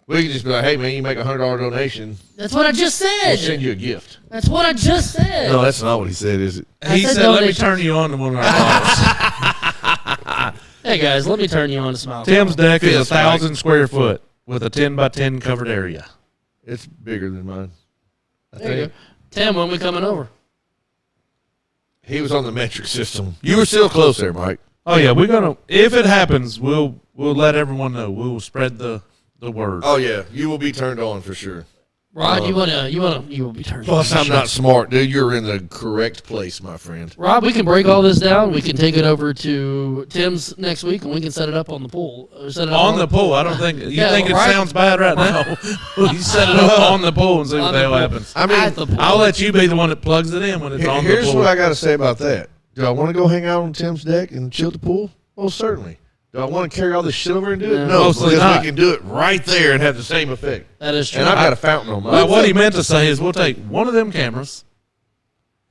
We can just be like, hey, man, you make a $100 donation, That's what I just we'll send said. you a gift. That's what I just said. No, that's not what he said, is it? I He said said, let me donation. turn you on to one of our bottles. Hey, guys, let me turn you on to some alcohol. Tim's deck is Fist, 1,000 square foot with a 10 by 10 covered area. It's bigger than mine. I There you think. go. Tim, when we coming over? He was on the metric system. You were still close there, Mike. Oh yeah, we're gonna. If it happens, we'll let everyone know. We'll spread the word. Oh, yeah. You will be turned on for sure. Rod, you will be turned. Plus, I'm not smart, dude. You're in the correct place, my friend. Rob, we can break all this down. We can take it over to Tim's next week, and we can set it up on the pool. Or set it up On the pool, I don't think you Yeah, think it right. sounds bad right now. You set it up on the pool and see what On the the hell pool. happens. I mean, At the pool. I'll let you be the one that plugs it in when it's on the here's pool. what I got to say about that. Do I want to go hang out on Tim's deck and chill at the pool? Well, certainly. Do I want to carry all this shit over and do it? No. No, Mostly because not. we can do it right there and have the same effect. That is true. And I've got a fountain on mine. Well, what he meant to say is we'll take one of them cameras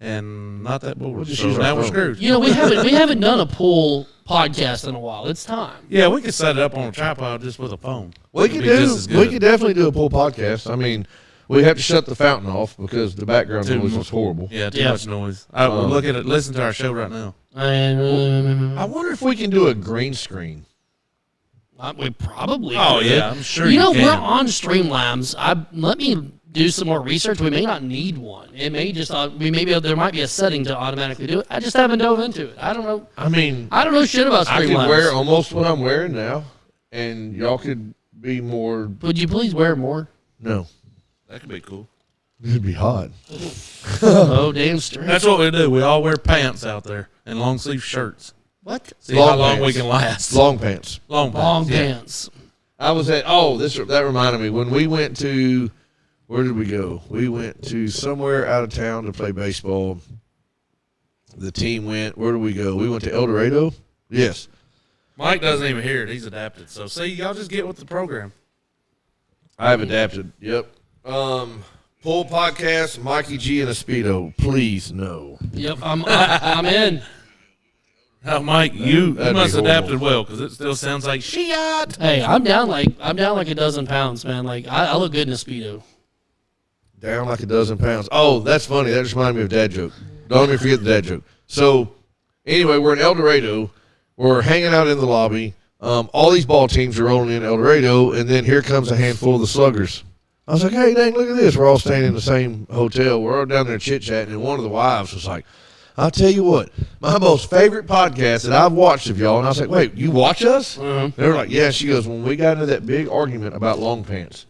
and not that board. just So use our now we're phone. screwed. You know, we haven't done a pool podcast in a while. It's time. Yeah, we could set it up on a tripod just with a phone. We It'd could be do. just as We good. could definitely do a pool podcast. I mean, we have to shut the fountain off because the background Too noise mu- is horrible. Yeah, too Yeah. much noise. I will look at it. Listen to our show right now. I wonder if we can do a green screen. We probably. Oh could. yeah, I'm sure You know, can. we're on Streamlabs. Let me do some more research. We may not need one. It may just there might be a setting to automatically do it. I just haven't dove into it. I don't know. I mean, I don't know shit about I could Streamlabs. wear almost what I'm wearing now, and y'all could be more. Would you please wear more? No, That could be cool. it'd be hot. Oh, damn straight. That's what we do. We all wear pants out there and long sleeve shirts. What? See how Long long we pants. can last. Long pants. Long pants. Long yeah. pants. I was at that reminded me when we went to where did we go? We went to somewhere out of town to play baseball. The team went. Where did we go? We went to El Dorado. Yes. Mike doesn't even hear it. He's adapted. So see, y'all just get with the program. I've adapted. Yep. Pool podcast, Mikey G and a Speedo. Please no. Yep, I'm in. Oh, Mike, you That'd be must have horrible. adapted well because it still sounds like shit. Hey, I'm down like a dozen pounds, man. Like I look good in a Speedo. Down like a dozen pounds. Oh, that's funny. That just reminded me of dad joke. Don't let me forget the dad joke. So, anyway, we're in El Dorado. We're hanging out in the lobby. All these ball teams are rolling in El Dorado, and then here comes a handful of the sluggers. I was like, hey, dang, look at this. We're all staying in the same hotel. We're all down there chit-chatting, and one of the wives was like, I'll tell you what, my most favorite podcast that I've watched of y'all. And I was like, wait, you watch us? Uh-huh. They were like, yeah. She goes, when we got into that big argument about long pants.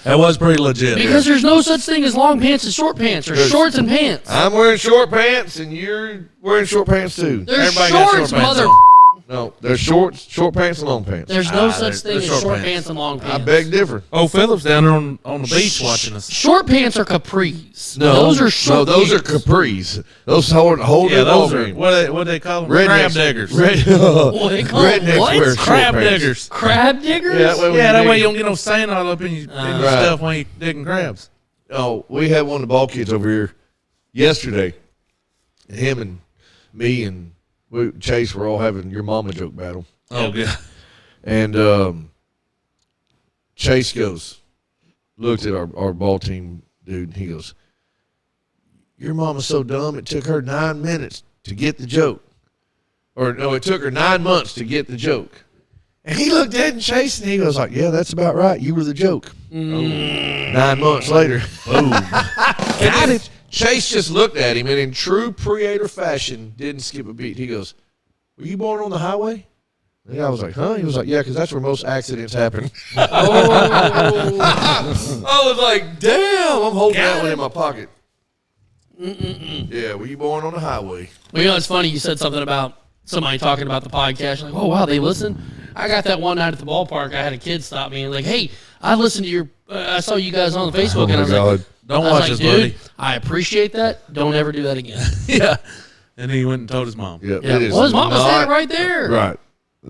That was pretty legit. Because there's no such thing as long pants and short pants, or shorts and pants. I'm wearing short pants, and you're wearing short pants too. There's Everybody got shorts, short pants mother. on. No, there's short pants and long pants. There's no Ah, such thing there's as short short pants. pants and long I pants. beg differ. Oh, Philip's down there on the beach watching us. Short pants are capris. No, those are short. No, those are pants. capris. Those hold Yeah, it all those are green. what they call them? Rednecks- Crab diggers. Red, What they call them? rednecks What? wear short Crab pants. diggers. Crab diggers? Yeah, that way, Yeah, that way you dig- don't get no sand all up in your Right. stuff when you digging crabs. Oh, we had one of the ball kids over here yesterday. And him and me and Chase were all having your mama joke battle. Oh, God. And Chase looked at our ball team dude, and he goes, your mama's so dumb it took her 9 minutes to get the joke. Or no, it took her 9 months to get the joke. And he looked at Chase and he goes like, yeah, that's about right. You were the joke. 9 months later. Boom. Got it. Chase just looked at him and in true Preator fashion didn't skip a beat. He goes, were you born on the highway? And I was like, huh? He was like, yeah, because that's where most accidents happen. I was like, damn, I'm holding that one in my pocket. Yeah, were you born on the highway? Well, you know, it's funny. You said something about somebody talking about the podcast. You're like, oh, wow, they listen? I got that one night at the ballpark. I had a kid stop me and like, hey, I listened to your I saw you guys on Facebook. And I was like, Don't I was watch like, this, dude, buddy. I appreciate that. Don't ever do that again. Yeah. And he went and told his mom. Yeah, Yeah. it is Well, his mom was not- standing right there. Right.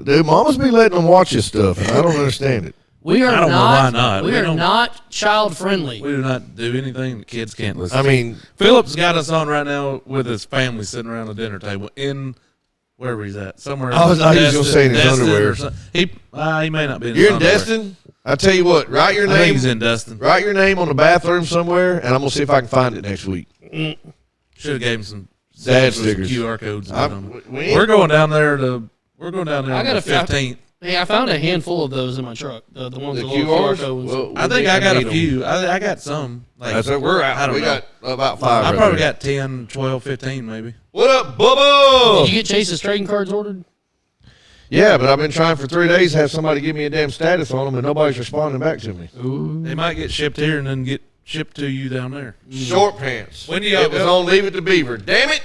Dude, mamas be letting them watch this stuff, and I don't understand it. We are I don't know not, why not. We We are don't- not child friendly. We do not do anything the kids can't listen. I mean, Philip's got us on right now with his family sitting around the dinner table in wherever he's at. Somewhere. I thought he was gonna say in his Destin underwear. or something. He may not be in you're his in underwear. Destin? I tell you what, write your I think name. he's in Destin. Write your name on the bathroom somewhere, and I'm gonna see if I can find it next week. Should have gave him some Dad some stickers. QR codes. We're We're going down there to. We're going down there I on got the a 15th. Hey, I found a handful of those in my truck. The ones The with the little QR QRs. codes. Well, I think I got need a 'em. few. I got some. Like, That's what we're at. I don't We know. got about 5. I right probably there. got 10, 12, 15 maybe. What up, Bubba? Did you get Chase's trading cards ordered? Yeah, but I've been trying for 3 days to have somebody give me a damn status on them, and nobody's responding back to me. They might get shipped here and then get shipped to you down there. Short pants. When do y'all it was go? on Leave It to Beaver. Damn it!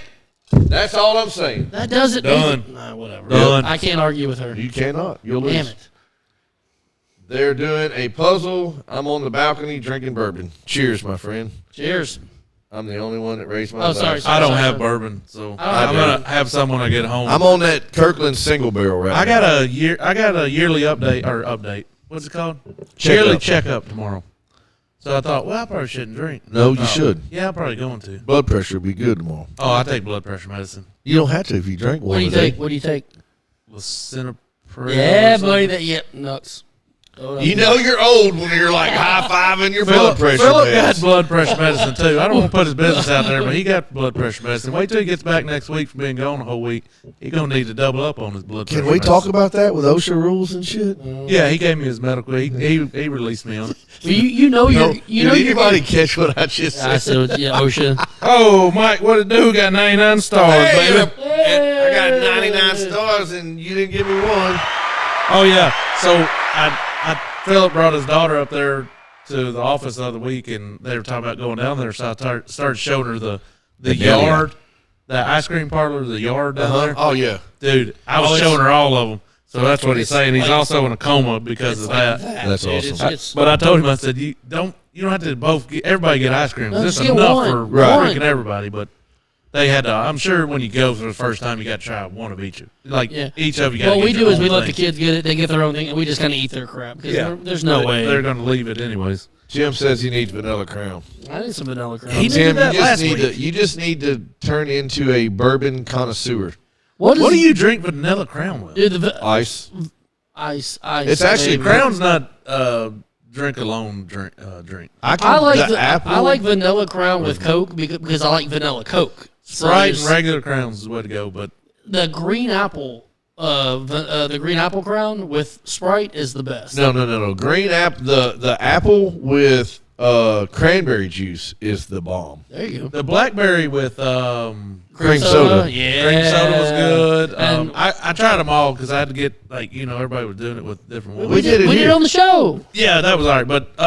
That's all I'm saying. That doesn't. Done. Nah, whatever. Done. I can't argue with her. You cannot. You'll lose. Damn it. They're doing a puzzle. I'm on the balcony drinking bourbon. Cheers, my friend. Cheers. I'm the only one that raised my Oh, sorry, glass. sorry. I don't have bourbon, so I I'm don't have gonna have some when I get home. I'm on that Kirkland single barrel right I now. got a yearly update. What's it called? Checkup. Yearly checkup tomorrow. So I thought, well, I probably shouldn't drink. No, you should. Yeah, I'm probably going to. Blood pressure will be good tomorrow. Oh, I take blood pressure medicine. You don't have to if you drink What one do you a day. take? What do you take? Lisinopril. Yeah, or buddy. something. Yep, nuts. Throw it up. You know you're old when you're like high-fiving your blood pressure Philip meds. got blood pressure medicine too. I don't want to put his business out there, but he got blood pressure medicine. Wait till he gets back next week from being gone a whole week. He's gonna need to double up on his blood pressure. Can we talk medicine. about that with OSHA rules and shit? Yeah, he gave me his medical. He released me on it. Well, you know you're. You know Did you're. anybody catch what I just I said? said, yeah, OSHA. Oh, Mike, what it do? Got 99 stars, Hey, baby. I got 99 stars and you didn't give me one. Oh yeah. So Philip brought his daughter up there to the office the other week, and they were talking about going down there. So I started showing her the deli. yard, the ice cream parlor, the yard down there. Oh, yeah. Dude, I was showing her all of them. So that's what he's saying. He's also in a coma because of that. That's dude. awesome. It's- But I told him, I said, you don't have to both get, everybody get ice cream. No, This just is get enough one. for Right. freaking everybody. But they had to. I'm sure when you go for the first time, you got to try one of each. Like Yeah. each of you. Got What to we get do your is we own let the thing. kids get it. They get their own thing, and we just kind of eat their crap because there's no way. they're going to leave it anyways. Jim says he needs vanilla crown. I need some vanilla crème. He Tim, did that last need week. to you just need to turn into a bourbon connoisseur. What do you drink vanilla crown with? Dude, the Ice. ice. It's actually baby. Crown's not drink alone drink. I like the apple. I like vanilla crown with Coke because I like vanilla Coke. So Sprite and there's regular crowns is the way to go. But the green apple, the green apple crown with Sprite is the best. No. Green apple. The apple with cranberry juice is the bomb. There you go. the blackberry with Cream soda. Yeah. cream soda was good. And- I tried them all because I had to get everybody was doing it with different ones. We did it We did here. it on the show. Yeah, that was all right. But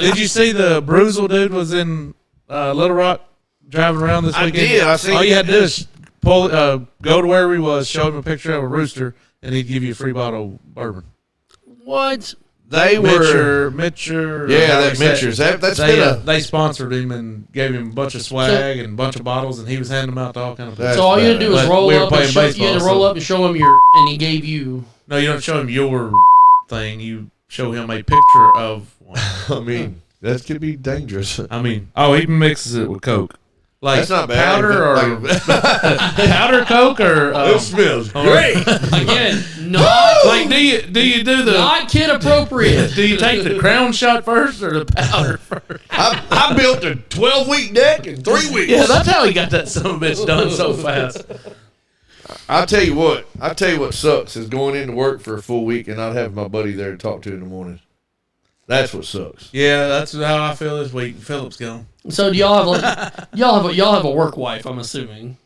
did you see the Bruzel dude was in Little Rock driving around this I weekend? did. I seen All you had to it. do is go to wherever he was, show him a picture of a rooster, and he'd give you a free bottle of bourbon. What? They were. Mitcher. Yeah, that Mitchers. That's They, been a. they sponsored him and gave him a bunch of swag and a bunch of bottles, and he was handing them out to all kind of people. That's So all you had to do was bad. roll We were up. playing And show, you had baseball, to roll so- up and show him your, and he gave you. No, you don't show him your thing. You show him a picture of one. I mean, that could be dangerous. I mean, oh, he mixes it with Coke. Like That's not bad. powder or powder Coke or it smells great. Again, not like do you do the not kid appropriate. do you take the crown shot first or the powder first? I built a 12-week deck in 3 weeks. Yeah, that's how he got that son of a bitch done so fast. I'll tell you what sucks is going into work for a full week and not having my buddy there to talk to in the morning. That's what sucks. Yeah, that's how I feel this week. Philip's gone. So do y'all have y'all have a work wife? I'm assuming.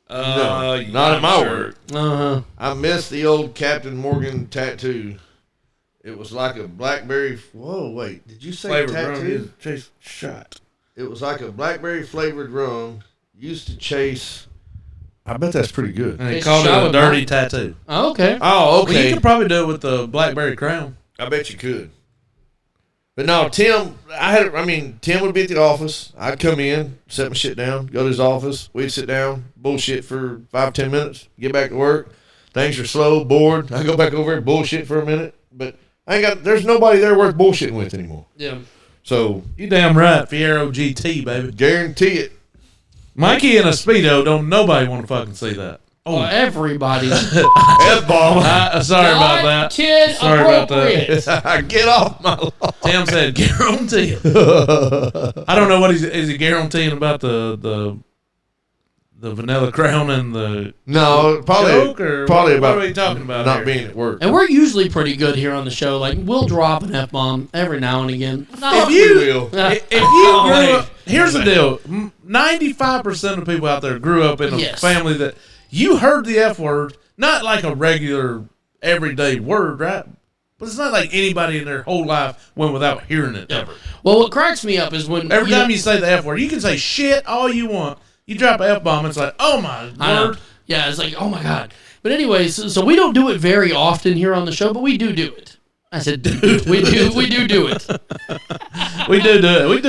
No, not at my work. Uh-huh. I missed the old Captain Morgan tattoo. It was like a blackberry. Whoa, wait. Did you say Flavored tattoo? rum. Chase shot. It was like a blackberry flavored rum used to chase. I bet that's pretty good. And he It's called it shot a with dirty mine. tattoo. Oh, okay. Oh, Well, you okay. could probably do it with the blackberry crown. I bet you could. But no, Tim. Tim would be at the office. I'd come in, set my shit down, go to his office. We'd sit down, bullshit for 5-10 minutes, get back to work. Things are slow, bored. I go back over there, bullshit for a minute. But there's nobody there worth bullshitting with anymore. Yeah. So You damn right. Fiero GT, baby. guarantee it. Mikey in a Speedo, don't nobody want to fucking see that. Oh, everybody. F-bomb. Sorry about Not that. kid Sorry about that. appropriate. Get off my lawn. Tim said guarantee it. I don't know what is he guaranteeing about the vanilla crown and the No, Coke, or probably what about are we talking about not here? being at work. And we're usually pretty good here on the show. Like, we'll drop an F-bomb every now and again. If We you will. if you grew up, here's the deal: 95% of people out there grew up in a Yes. family that you heard the F word, not like a regular everyday word, right? But it's not like anybody in their whole life went without hearing it ever. Well, what cracks me up is when Every time you say the F word, you can say shit all you want. You drop an F bomb, it's like, oh my I know. word. Yeah, it's like, oh my God. But anyways, so we don't do it very often here on the show, but we do it. I said, dude, we do it. We do do it. We do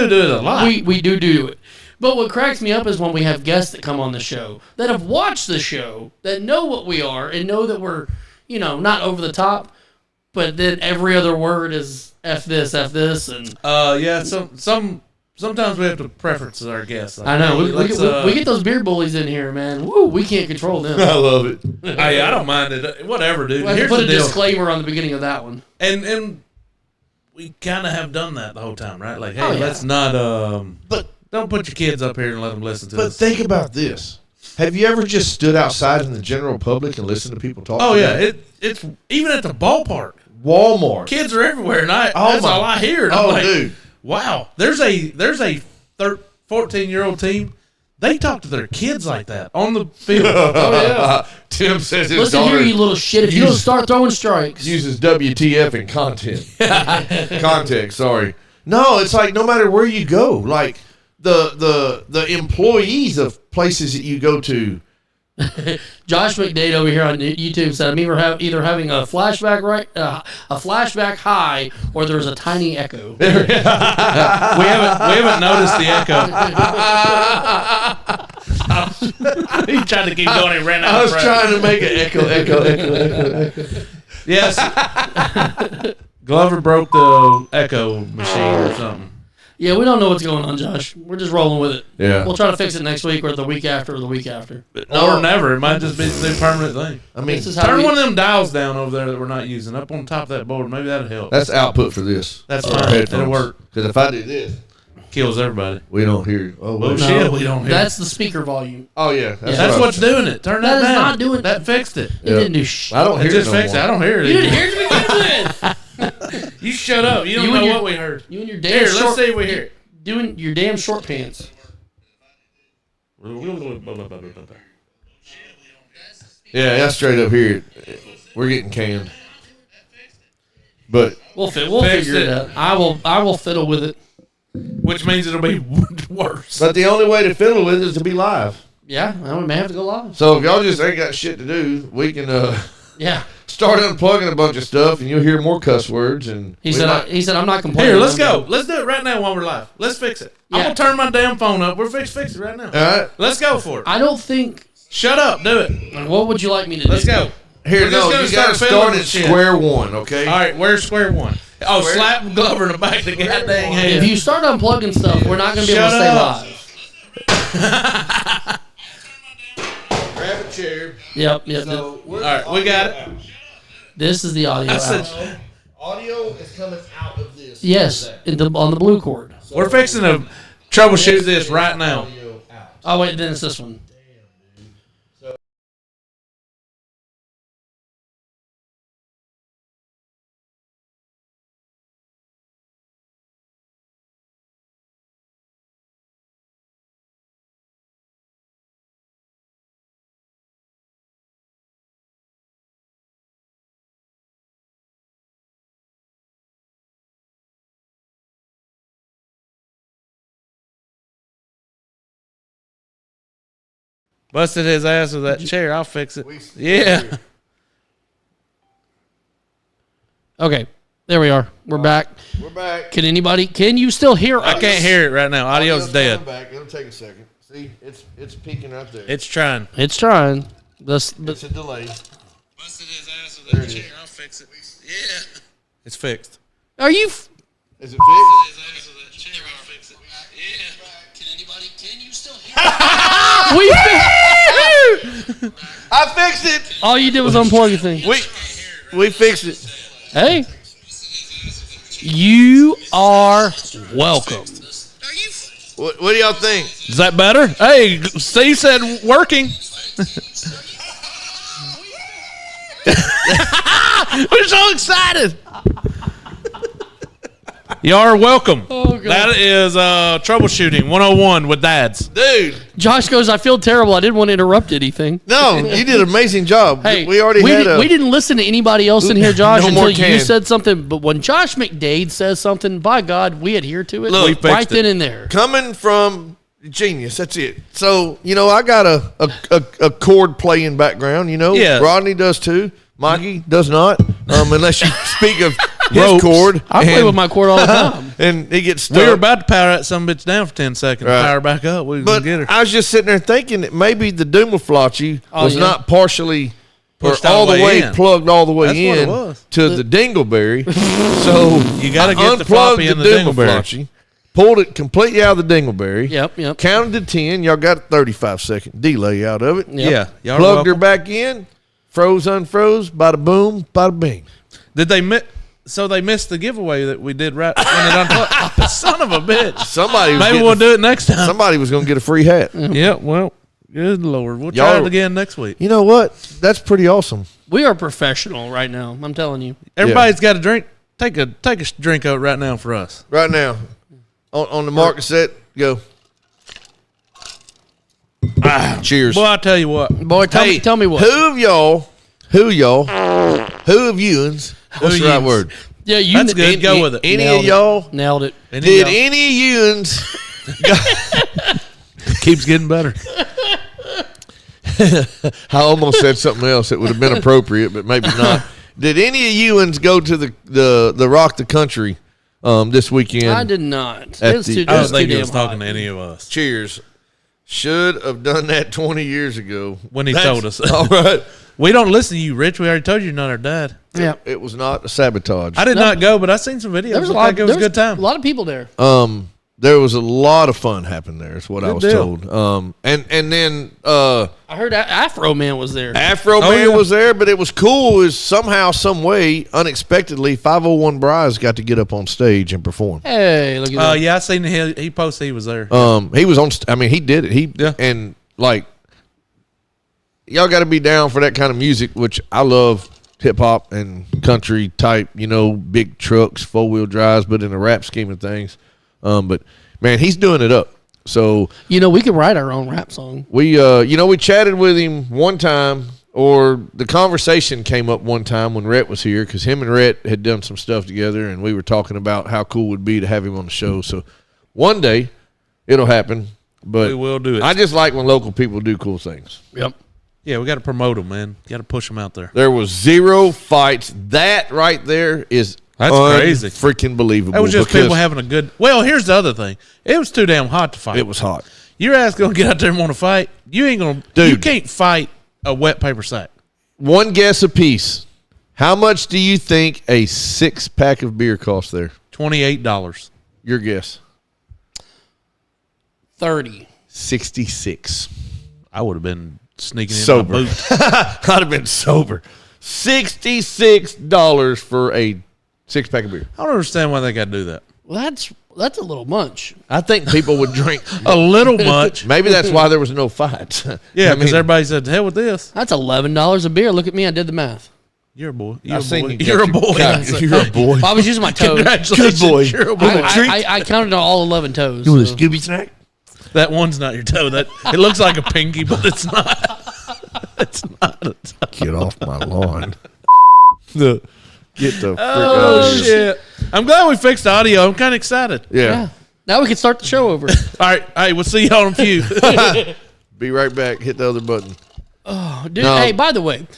do it a lot. We do it. But what cracks me up is when we have guests that come on the show that have watched the show, that know what we are and know that we're, not over the top, but then every other word is F this, and Yeah. Sometimes we have to preference our guests. Like, I know hey, we get those beer bullies in here, man. Woo, we can't control them. I love it. Hey, I don't mind it. Whatever, dude. We have to Here's put the a deal. disclaimer on the beginning of that one. And we kind of have done that the whole time, right? Like, hey, Oh, yeah. let's not But don't put your kids up here and let them listen to but us. think about this. Have you ever just stood outside in the general public and listened to people talk? Oh to yeah, them? it's even at the ballpark. Walmart. Kids are everywhere, and that's my- all I hear. And I'm Oh, like, dude. wow, there's a 14-year-old team. They talk to their kids like that on the field. Oh yeah. Tim says his Listen daughter here, you little shit. If you don't start throwing strikes, uses WTF in context. Sorry. No, it's like no matter where you go, like the employees of places that you go to. Josh McDade over here on YouTube said I'm either having a flashback a flashback high, or there's a tiny echo. we haven't noticed the echo. He tried to keep going and ran out. I was of breath. trying to make an echo. Yes. Glover broke the echo machine or something. Yeah, we don't know what's going on, Josh. We're just rolling with it. Yeah. We'll try to fix it next week, or the week after, or the week after. Or never. It might just be the permanent thing. I mean, This is how Turn we, one of them dials down over there that we're not using up on top of that board. Maybe that'll help. that's output for this. That's Our fine. headphones. It'll work. Because if I do this, Kills everybody. we don't hear. Oh, Oh wait. shit, we don't hear. That's the speaker volume. Oh yeah. That's what's doing it. Turn That that, is down. not doing- that. Fixed it. It didn't do shit. I don't It hear just it no fixed it. more. I don't hear it. You didn't either. hear it to begin with. You shut up. You don't You know and your- what we heard. You and your damn Here, short, let's see if we hear it. doing your damn short pants. Yeah, that's straight up here. We're getting canned. But We'll Fixed figure it it. out. I will fiddle with it. Which means it'll be worse. the only way to fiddle with it is to be live. Yeah, I may have to go live. So if y'all just ain't got shit to do, we can Yeah. start unplugging a bunch of stuff, and you'll hear more cuss words. And He we said. might- He said I'm not complaining. Here, let's I'm go. good." Let's do it right now while we're live. Let's fix it. I'm Yeah. gonna turn my damn phone up. We're fix it right now. all right. Let's go for it. I don't think. Shut up. Do it. What would you like me to do? Let's go. Here, We're no, just gonna you got to start start fiddling at with shit. square one, okay? All right, where's square one? Oh, slap Glover in the back of the goddamn head. If you start unplugging stuff, we're not going to be able to Shut stay up. live. Grab a chair. Yep. So, All right, we got it. This is the audio. I out. said, audio is coming out of this. Yes, on the blue cord. we're fixing to troubleshoot this right now. Audio out. Oh wait, then it's this one. Busted his ass with that chair. I'll fix it. Yeah. Okay, there we are. We're back. We're back. Can you still hear us? I can't hear it right now. Audio's dead. coming back. It'll take a second. See, it's peaking right there. It's trying. It's trying. But It's a delay. Busted his ass with that chair. I'll fix it. Yeah. It's fixed. are you? Is it fixed? Can you still hear? We. I fixed it. All you did was unplug the thing. We fixed it. Hey, you are welcome. What do y'all think? Is that better? Hey, Steve said working. We're so excited. You are welcome. Oh, God. That is troubleshooting 101 with dads. Dude, Josh goes, I feel terrible. I didn't want to interrupt anything. no, you did an amazing job. Hey, we already had we didn't listen to anybody else in here, Josh, No until more you can. said something. But when Josh McDade says something, by God, we adhere to it. Look, we fixed right it. then and there. coming from genius. That's it. So, I got a chord playing background, Yeah. Rodney does too. Mikey does not, unless you speak of his Ropes. chord. I play and- with my cord all the time. And he gets stuck. We were about to power that some bitch down for 10 seconds. Right. Power back up. We But can get her. I was just sitting there thinking that maybe the Dumaflocci was yeah. not partially Pushed or all the way in. plugged all the way That's what it in was. to the Dingleberry. So You gotta I get the unplugged floppy in the Dingleberry. Dumaflocci, pulled it completely out of the Dingleberry. Yep. Counted to 10. Y'all got a 35-second delay out of it. Yep. Yeah. Y'all are Plugged her welcome. back in. Froze, unfroze. Bada boom, bada bing. Did they So they missed the giveaway that we did right when it unplugged. Son of a bitch. Somebody was Maybe getting we'll do it next time. Somebody was going to get a free hat. Yeah, well, good Lord. We'll try Y'all- it again next week. You know what? That's pretty awesome. We are professional right now. I'm telling you. Everybody's got a drink. Take a drink out right now for us. Right now, on the market set, go. Cheers. Well, I tell you what. Boy, tell me what. Who of y'all, who of you'ns, what's the right yous? word? Yeah, you. That's good. Go with it. Any Nailed of it. y'all, Nailed it. did any of youns, Keeps getting better. I almost said something else that would have been appropriate, but maybe not. Did any of youns go to the Rock the Country this weekend? I did not. At It's the- too, I don't it's too think he damn was talking hot. to any of us. Cheers. Should have done that 20 years ago. When he That's- told us. All right. We don't listen to you, Rich. We already told you you're not our dad. Yeah. It was not a sabotage. I did not go, but I seen some videos. There was a Looked lot. like it was a good time. A lot of people there. There was a lot of fun happening there. Is what I Good was deal. told. And then I heard Afro Man was there. Afro Oh, Man yeah. was there, but it was cool. Is somehow, some way, unexpectedly, 501 Bryce got to get up on stage and perform. Hey, look at that. Yeah, I seen he posted he was there. He was on. I mean, he did it. Yeah. And like, y'all got to be down for that kind of music, which I love. Hip hop and country type, big trucks, 4-wheel drives, but in the rap scheme of things. But man, he's doing it up. So We could write our own rap song. we chatted with him one time, or the conversation came up one time when Rhett was here, because him and Rhett had done some stuff together, and we were talking about how cool it would be to have him on the show. So one day it'll happen. But We will do it. I just like when local people do cool things. Yep. Yeah, we got to promote them, man. Got to push them out there. There was 0 fights. That right there is That's crazy. freaking believable. That was just because people having a good. Well, here's the other thing. It was too damn hot to fight. It was hot. Your ass gonna get out there and want to fight. You ain't gonna. Dude. You can't fight a wet paper sack. One guess apiece. How much do you think a 6-pack of beer costs there? $28. Your guess. 30. $66. I would have been sneaking in Sober. my boot. I'd have been sober. $66 for a 6-pack of beer. I don't understand why they got to do that. Well, that's a little much. I think people would drink. A little much. Maybe that's why there was no fight. Yeah, I because mean, everybody said, hell with this. That's $11 a beer. Look at me. I did the math. You're a boy. You're a I've seen boy. you. You're a boy. You're a boy. I was using my toes. Congratulations. Good boy. You're a boy. I counted on all 11 toes. You want a so- Scooby snack? That one's not your toe. That it looks like a pinky, but it's not. It's not. Get off my lawn. Get the frick out Oh of here. shit! I'm glad we fixed the audio. I'm kind of excited. Yeah. Yeah. Now we can start the show over. All right. Hey, we'll see y'all in a few. Be right back. Hit the other button. Dude, No. hey, by the way,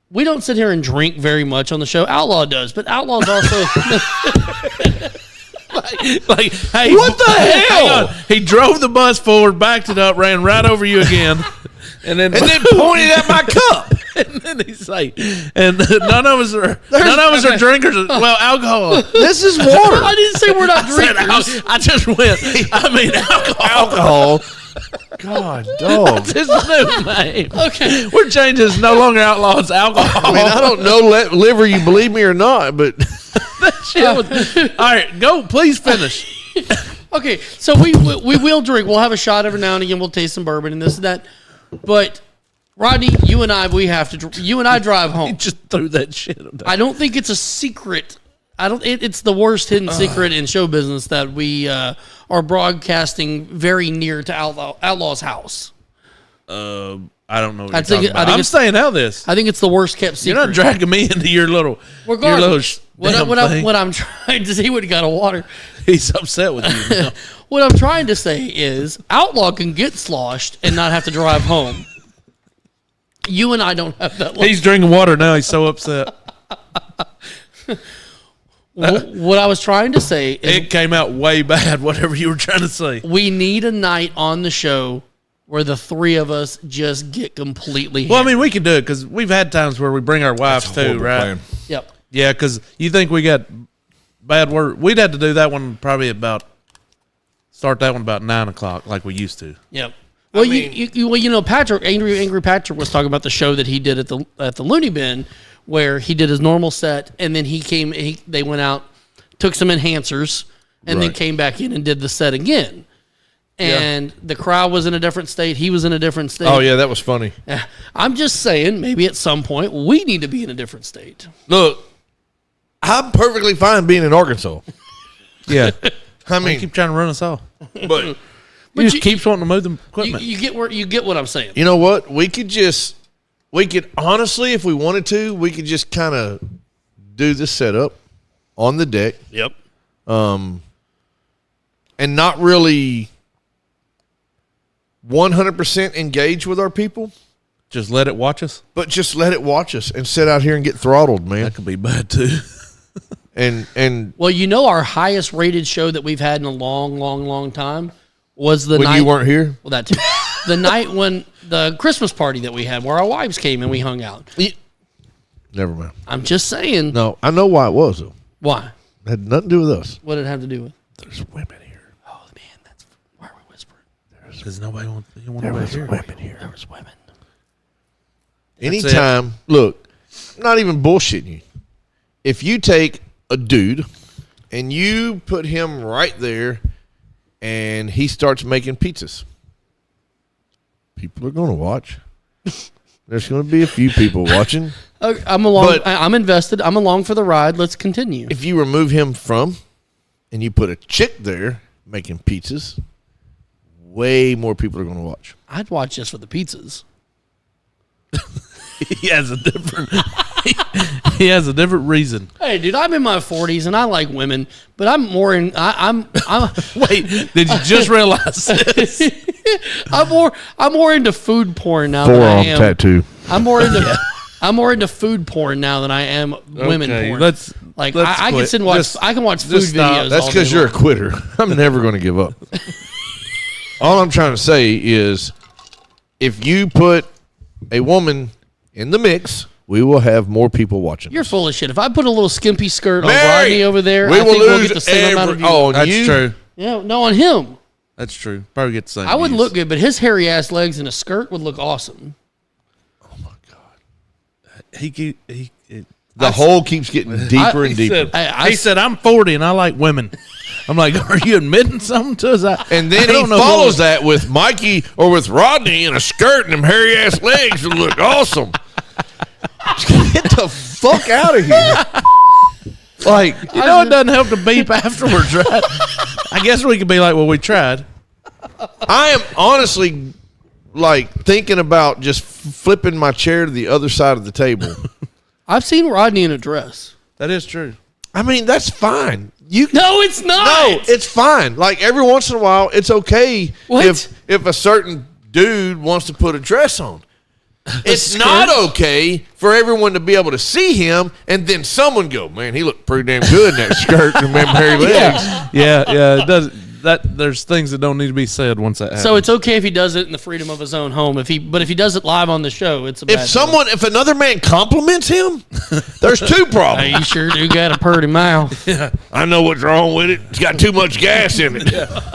we don't sit here and drink very much on the show. Outlaw does, but Outlaw's also like, hey, What the hang hell? on. He drove the bus forward, backed it up, ran right over you again, and then pointed at my cup. and then he's like, and none of us are drinkers. Well, alcohol. This is water. I didn't say we're not Said drinkers. I just went. I mean, alcohol. Alcohol. God, dog. It's his new name. Okay. We're changing. It's no longer outlaw. It's alcohol. I mean, I don't know, liver, you believe me or not, but Shit was- all right, go. Please finish. Okay, so we will drink. We'll have a shot every now and again. We'll taste some bourbon and this and that. But Rodney, you and I, we have to. You and I drive He home. just threw that shit. I don't think it's a secret. I don't. It's the worst hidden secret in show business that we are broadcasting very near to Outlaw's house. I don't know what I you're think talking it- I about. think I'm it's- staying out of this. I think it's the worst kept secret. You're not dragging me into your little. Regardless, damn thing. what I'm trying to say, would have got a water. He's upset with you. now. What I'm trying to say is, Outlaw can get sloshed and not have to drive home. You and I don't have that. Luxury. He's drinking water now. He's so upset. What I was trying to say is, It came out way bad. Whatever you were trying to say. we need a night on the show where the three of us just get completely. Well, I mean, we can do it because we've had times where we bring our wives too, right? Yep. Yeah, because you think we got bad word. We'd have to do that one probably start that one about 9 o'clock like we used to. Yep. Well, mean- you know, Patrick, Angry Patrick was talking about the show that he did at the Looney Bin, where he did his normal set, and then they went out, took some enhancers, and then Right. came back in and did the set again. And the crowd was in a different state. He was in a different state. oh yeah, that was funny. I'm just saying, maybe at some point we need to be in a different state. Look, I'm perfectly fine being in Arkansas. Yeah. I You mean, keep trying to run us off. but He But just you- keeps wanting to move the You, equipment. you get what I'm saying. you know what? We could honestly, if we wanted to, we could just kind of do the setup on the deck Yep. and not really 100% engage with our people, Just let it watch us. but just let it watch us and sit out here and get throttled, man. That could be bad too. And Well, you know, our highest rated show that we've had in a long time was the when night you weren't here, Well, that too. The night when the Christmas party that we had, where our wives came and we hung out. never mind. I'm just saying. No, I know why it was though. Why? It had nothing to do with us. What did it have to do with? There's women here. Oh man, that's why are we whispering? Because nobody wants. You want There nobody was here. women here. There was women. Anytime, look, I'm not even bullshitting you. If you take a dude and you put him right there and he starts making pizzas, people are going to watch. There's going to be a few people watching. Okay, I'm along. But- I'm invested. I'm along for the ride. Let's continue. If you remove him from and you put a chick there making pizzas, way more people are going to watch. I'd watch just for the pizzas. He has a different. He has a different reason. Hey, dude, I'm in my 40s and I like women, but I'm more in. I'm Wait, did you just realize this? I'm more into food porn now than I am. tattoo. I'm more into food porn now than I am women Okay, porn. let's Like let's I can quit. sit and watch. Just- I can watch food just stop. videos. That's all day because you're a long. quitter. I'm never going to give up. All I'm trying to say is if you put a woman in the mix, we will have more people watching. You're full of shit. If I put a little skimpy skirt on Mary, Rodney over there, we I will think we'll lose get the same amount of views. on That's you. true. Yeah, no, on him. That's true. Probably get the same. I wouldn't views. look good, but his hairy ass legs in a skirt would look awesome. The hole keeps getting deeper and deeper. He said, "I'm 40 and I like women." I'm like, "Are you admitting something to us?" And then he follows that with Mikey or with Rodney in a skirt and them hairy ass legs would look awesome. Get the fuck out of here. Like, You know, it doesn't help to beep afterwards, right? I guess we could be like, "Well, we tried." I am honestly like thinking about just flipping my chair to the other side of the table. I've seen Rodney in a dress. That is true. I mean, that's fine. No, it's not. No, it's fine. Like every once in a while, it's okay What? if a certain dude wants to put a dress on. It's not okay for everyone to be able to see him and then someone go, man, he looked pretty damn good in that skirt and them hairy legs. Yeah. It does. That there's things that don't need to be said once that happens. So it's okay if he does it in the freedom of his own home. But if he does it live on the show, it's a bad If another man compliments him, there's two thing. problems. Hey, you sure do got a purty mouth. I know what's wrong with it. It's got too much gas in it.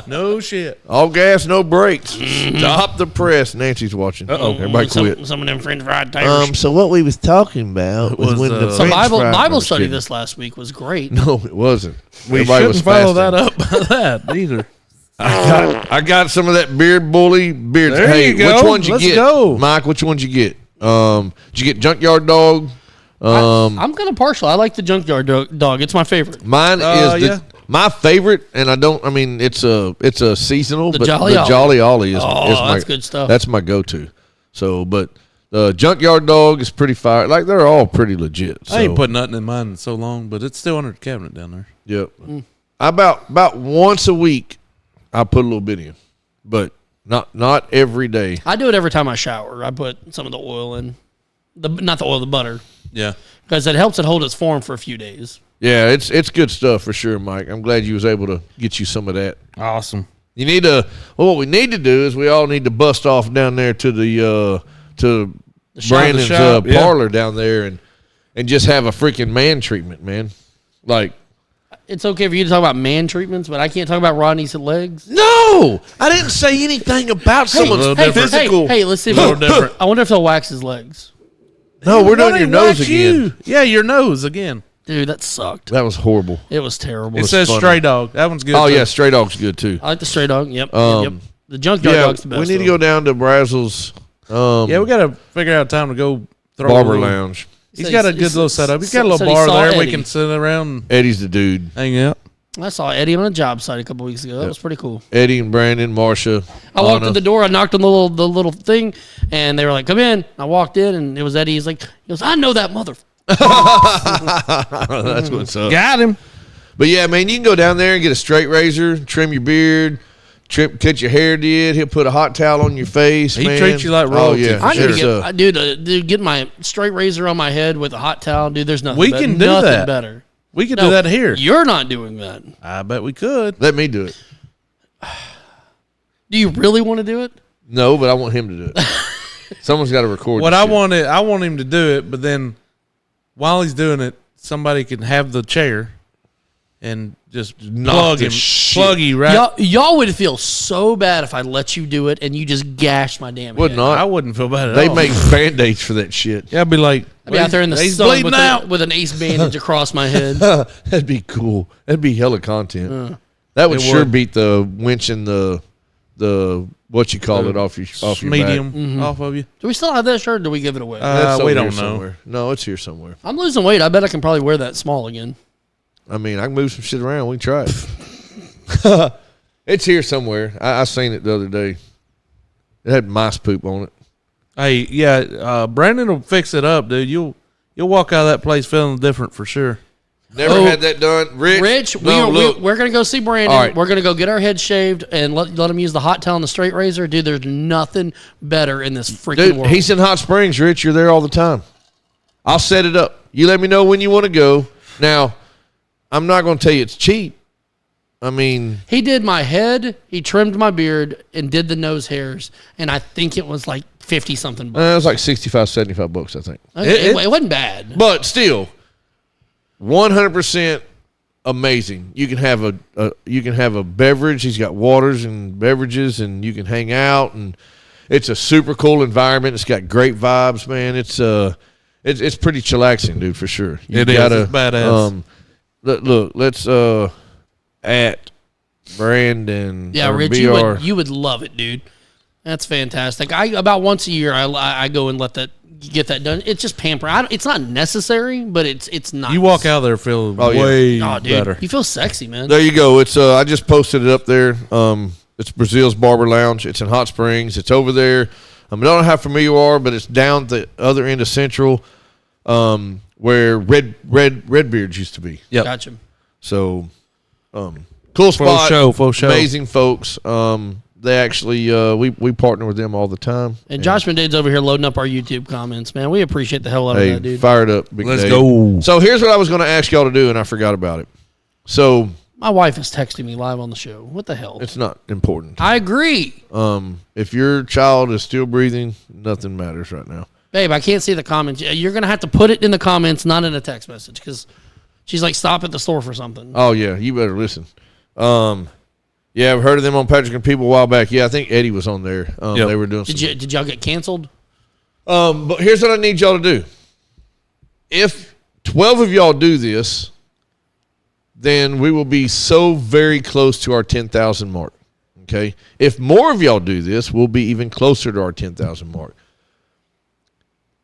no shit. All gas, no brakes. Stop the press. Nancy's watching. Uh-oh. Everybody quit. Some of them French fried taters. So what we was talking about was when the So French Bible fries- Bible No, study kidding. this last week was great. No, it wasn't. We Everybody shouldn't follow fasting. that up by that either. I got some of that beard bully beard. There Hey, you go. which ones you Let's get? go. Mike, which ones you get? Did you get Junkyard Dog? I'm kind of partial. I like the Junkyard Dog. It's my favorite. Mine is yeah. my favorite, and I mean, it's a seasonal, The but Jolly the Ollie. Jolly Ollie is my, that's good stuff. That's my go-to. So, but the Junkyard Dog is pretty fire. Like they're all pretty legit. So. I ain't put nothing in mine in so long, but it's still under the cabinet down there. Yep. About once a week, I put a little bit in, but not every day. I do it every time I shower. I put some of the oil in, not the oil, the butter, Yeah. because it helps it hold its form for a few days. Yeah, it's good stuff for sure, Mike. I'm glad you was able to get you some of that. Awesome. You need to. Well, what we need to do is we all need to bust off down there to the Brandon's shop, yeah. parlor down there and just have a freaking man treatment, man. Like, It's okay for you to talk about man treatments, but I can't talk about Rodney's legs. no, I didn't say anything about someone's little Hey, different. physical. hey, let's see if Little different. I wonder if they'll wax his legs. No, we're doing Why your they nose wax again. you? Yeah, your nose again. Dude, that sucked. That was horrible. It was terrible. It says funny. stray dog. That one's good. Oh too. yeah, Stray Dog's good too. I like the stray dog. Yep. Um, yep. The junkyard Yeah, dog's the best. we need to though. go down to Brazel's Yeah, we got to figure out time to go throw Barber a little- Lounge. He's So got a he- good little setup. He's got a little said he bar saw there. We Eddie. can sit around and Eddie's the dude. hang out. I saw Eddie on a job site a couple weeks ago. That was pretty cool. Eddie and Brandon, Marsha. I walked Anna. in the door. I knocked on the little thing, and they were like, "Come in." I walked in, and it was Eddie. He goes, "I know that mother." That's what's up. Got him. But yeah, man, you can go down there and get a straight razor, trim your beard, cut your hair. He'll put a hot towel on your face. He man. treats you like Oh royalty. yeah, I need to It's, get, dude, get my straight razor on my head with a hot towel, dude. There's nothing. We can do nothing that. better. We could No, do that here. You're not doing that. I bet we could. let me do it. Do you really want to do it? No, but I want him to do it. Someone's got to record. What the I shit. want him to do it, but then while he's doing it, somebody can have the chair and just Knock plug the him, shit. plug you right. Y'all would feel so bad if I let you do it and you just gashed my damn Would head. not. I wouldn't feel bad at They all. make band-aids for that shit. Yeah, I'd be like, I'd be out there in the he's sun bleeding out. with an ace bandage across my head. That'd be cool. That'd be hella content. That would It sure would. beat the winch and the what you call it off your medium back. off of you. Do we still have that shirt or do we give it away? That's we over don't here know. somewhere. No, it's here somewhere. I'm losing weight. I bet I can probably wear that small again. I mean, I can move some shit around. We can try it. It's here somewhere. I seen it the other day. It had mice poop on it. Hey, yeah, Brandon will fix it up, dude. You'll walk out of that place feeling different for sure. Never Oh, had that done. Rich, we're look. going to go see Brandon. All right. We're going to go get our heads shaved and let him use the hot towel and the straight razor. Dude, there's nothing better in this freaking Dude, world. he's in Hot Springs, Rich. You're there all the time. I'll set it up. You let me know when you want to go. Now, I'm not going to tell you it's cheap. I mean, He did my head, he trimmed my beard, and did the nose hairs, and I think it was like 50-something bucks. it was like $65, $75, I think. Okay, it wasn't bad. But still, 100% amazing. You can have a beverage. He's got waters and beverages, and you can hang out, and it's a super cool environment. It's got great vibes, man. It's pretty chillaxing, dude, for sure. It's badass. Look, let's at Brandon. Yeah, or Rich, BR. you would love it, dude. That's fantastic. I about once a year I go and get that done. It's just pampering. It's not necessary, but it's nice. You walk out there feeling Oh, yeah. way oh, dude, better. you feel sexy, man. There you go. It's I just posted it up there. It's Brazil's Barber Lounge. It's in Hot Springs. It's over there. I don't know how familiar you are, but it's down the other end of Central, where Redbeards used to be. Yep. Gotcha. So, cool spot. Full show. Amazing folks. They actually we partner with them all the time. And Josh McDade's over here loading up our YouTube comments, man. We appreciate the hell out of Hey, that, dude. fired up. Big Let's Dave. go. So here's what I was going to ask y'all to do, and I forgot about it. So My wife is texting me live on the show. What the hell? it's not important. I agree. If your child is still breathing, nothing matters right now. Babe, I can't see the comments. You're going to have to put it in the comments, not in a text message, because she's like, stop at the store for something. Oh yeah, you better listen. Yeah, I've heard of them on Patrick and People a while back. Yeah, I think Eddie was on there. Yep. They were doing. Did y'all get canceled? But here's what I need y'all to do. If 12 of y'all do this, then we will be so very close to our 10,000 mark. Okay. If more of y'all do this, we'll be even closer to our 10,000 mark.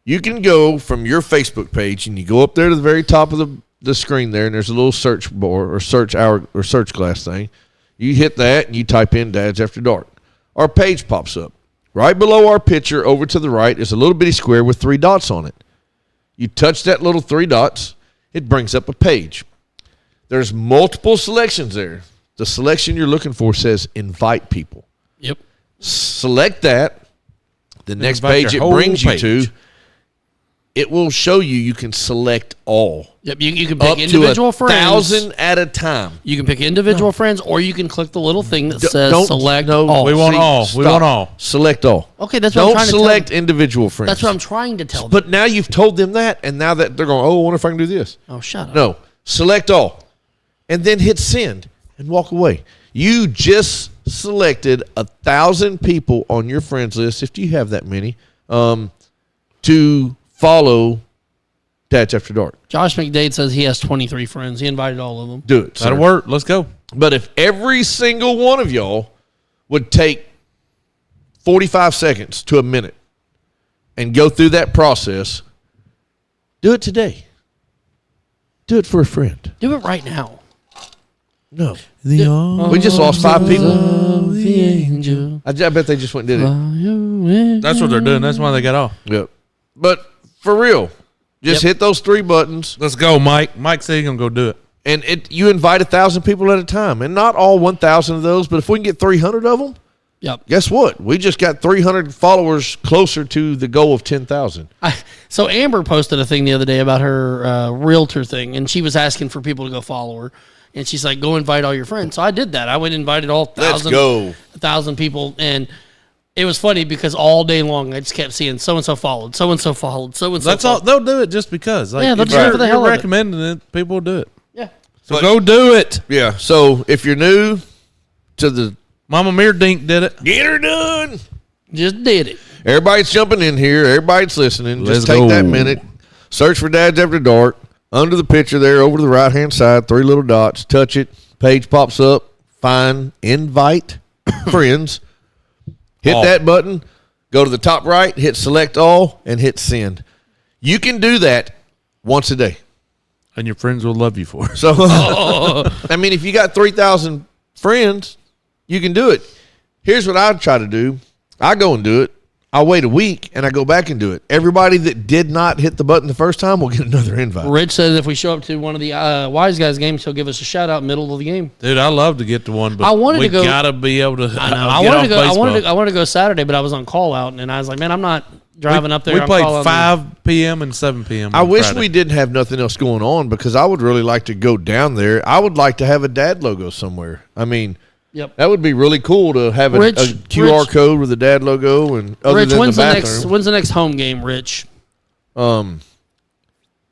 You can go from your Facebook page and you go up there to the very top of the screen there, and there's a little search bar or search glass thing. You hit that and you type in Dads After Dark. Our page pops up. Right below our picture over to the right is a little bitty square with 3 dots on it. You touch that little 3 dots, it brings up a page. There's multiple selections there. The selection you're looking for says invite people. Yep. Select that. The next Invite page it your whole brings you to, page. it will show you can select all. Yep. You can pick Up individual to friends. 1,000 at a time. You can pick individual friends, or you can click the little thing that says Don't- select no, all. We want See, all. We stop. want all. Select all. Okay, that's what I'm Don't trying to select tell individual friends. That's what I'm trying to tell them. But now you've told them that, and now that they're going, oh, I wonder if I can do this. Oh, shut up. No, select all, and then hit send and walk away. You just selected 1,000 people on your friends list, if you have that many, to follow Dads After Dark. Josh McDade says he has 23 friends. He invited all of them. Do it. That'll sir. work. Let's go. But if every single one of y'all would take 45 seconds to a minute and go through that process, do it today. Do it for a friend. Do it right now. No. We just lost 5 people. The angel. I bet they just went and did it. That's what they're doing. That's why they got off. Yep. But for real, just hit those 3 buttons, Let's go, Mike. Mike said he's going to go do it. and you invite 1,000 people at a time. And not all 1,000 of those, but if we can get 300 of them, Yep. guess what? We just got 300 followers closer to the goal of 10,000. So Amber posted a thing the other day about her realtor thing, and she was asking for people to go follow her. And she's like, go invite all your friends. So I did that. I went and invited all Let's go. 1,000 people. And it was funny because all day long I just kept seeing so-and-so followed, so-and-so followed, so-and-so That's all. followed. They'll do it just because. Like, Yeah, they'll if do it you're- for the hell you're of it. recommending it. People will do it. Yeah. So go do it. Yeah. So if you're new to the Mama Meerdink did it. Get Her Done, Just did it. everybody's jumping in here. Everybody's listening. Let's Just take go. that minute. Search for Dads After Dark. Under the picture there, over to the right-hand side, 3 little dots. Touch it. Page pops up. Find invite friends. Hit All. that button. Go to the top right. Hit select all and hit send. You can do that once a day. And your friends will love you for it. So, I mean, if you got 3,000 friends, you can do it. Here's what I try to do. I go and do it. I wait a week, and I go back and do it. Everybody that did not hit the button the first time will get another invite. Rich says if we show up to one of the Wise Guys games, he'll give us a shout out middle of the game. Dude, I love to get to one, but I wanted we to go- gotta be able to. I know. I I wanted to go Saturday, but I was on call out, and I was like, man, I'm not driving up there. We I'm played calling- 5 p.m. and 7 p.m. I on wish Friday. we didn't have nothing else going on because I would really like to go down there. I would like to have a dad logo somewhere. I mean, Yep. that would be really cool to have a Rich- QR Rich- code with a dad logo and other Rich, than when's the the bathroom. next home game, Rich?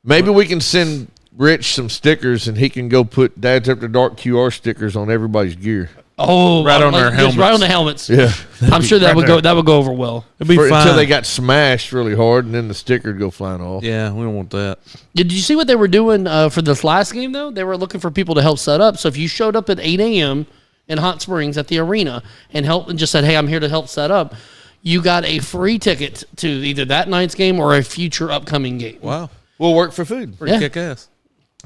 Maybe we can send Rich some stickers, and he can go put Dad's After Dark QR stickers on everybody's gear. Oh, Right on their just helmets. Right on the helmets. Yeah, I'm sure that would there. go. That would go over well. It'd be fine. until they got smashed really hard, and then the sticker would go flying off. Yeah, we don't want that. Did you see what they were doing for this last game though? They were looking for people to help set up. So if you showed up at 8 a.m. in Hot Springs at the arena and just said, "Hey, I'm here to help set up," you got a free ticket to either that night's game or a future upcoming game. Wow. We'll work for food. Pretty Yeah. kick ass.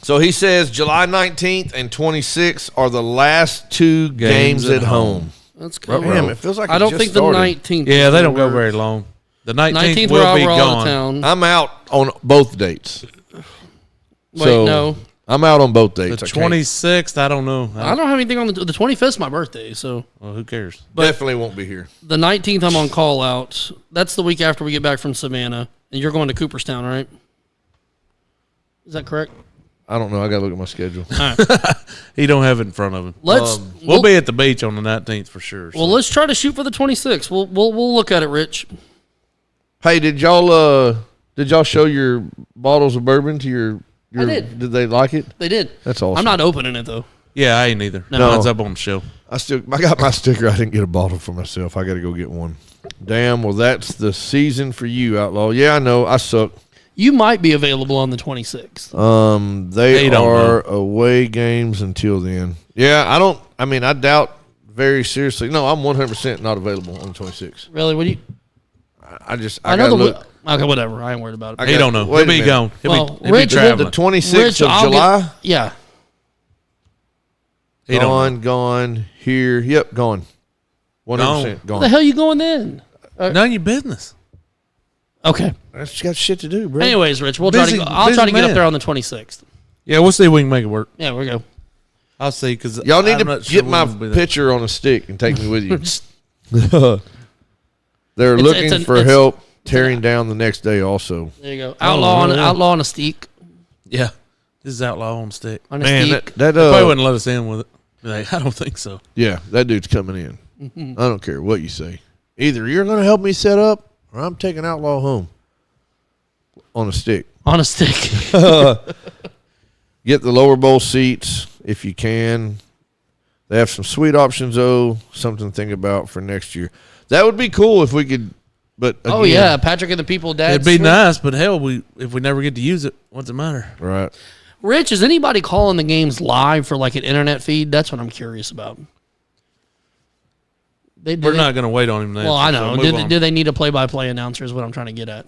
So he says July 19th and 26th are the last two games at home. That's cool. Damn, it feels like I it don't just think started. the 19th. Yeah, is they gonna don't go work. very long. The 19th, 19th, will be we're all out of gone. town. I'm out on both dates. Wait, no. I'm out on both The dates. I can't- 26th, I don't know. I don't have anything on the 25th is my birthday, so Well, who cares? definitely won't be here. the 19th I'm on call out. That's the week after we get back from Savannah, and you're going to Cooperstown, right? Is that correct? I don't know. I got to look at my schedule. He don't have it in front of him. Let's We'll be at the beach on the 19th for sure. so. well. Let's try to shoot for the 26th. We'll look at it, Rich. Hey, did y'all show your bottles of bourbon to your I did. Did they like it? They did. That's awesome. I'm not opening it though. Yeah, I ain't either. No. Mine's up on the shelf. I got my sticker. I didn't get a bottle for myself. I got to go get one. Damn. Well, that's the season for you, Outlaw. Yeah, I know. I suck. You might be available on the 26th. They don't are away games until then. Yeah, I doubt very seriously. No, I'm 100% not available on the 26th. Really? What do you? I I got know to the. look. Okay, whatever. I ain't worried about it. He don't know. wait He'll a be minute. gone. Well, He'll be Rich, The traveling. 26th Rich, of I'll July, yeah. He don't gone, here. Yep, gone. 100% Where the gone. hell you going then? know. None of your business. Okay. That's got shit to do, bro. Anyways, Rich, we'll try Busy- to. I'll busy try to get up man. there on the 26th. Yeah, we'll see if we can make it work. Yeah, we go. I'll see because Y'all need to get my picture on a stick and take me with you. They're looking for help tearing down the next day also. There you go. Outlaw on a steak. Yeah, this is outlaw on stick. On a Man, steak. that They probably wouldn't let us in with it. Be like, I don't think so. yeah, that dude's coming in. I don't care what you say. Either you're going to help me set up or I'm taking Outlaw home on a stick. On a stick. Get the lower bowl seats if you can. They have some sweet options, though. Something to think about for next year. That would be cool if we could. But again, Oh yeah, Patrick and the people. Dad. It'd be nice, but hell, if we never get to use it, what's it matter? right. Rich, is anybody calling the games live for like an internet feed? That's what I'm curious about. We're not going to wait on him now. Well, I know. Do they need a play-by-play announcer? Is what I'm trying to get at.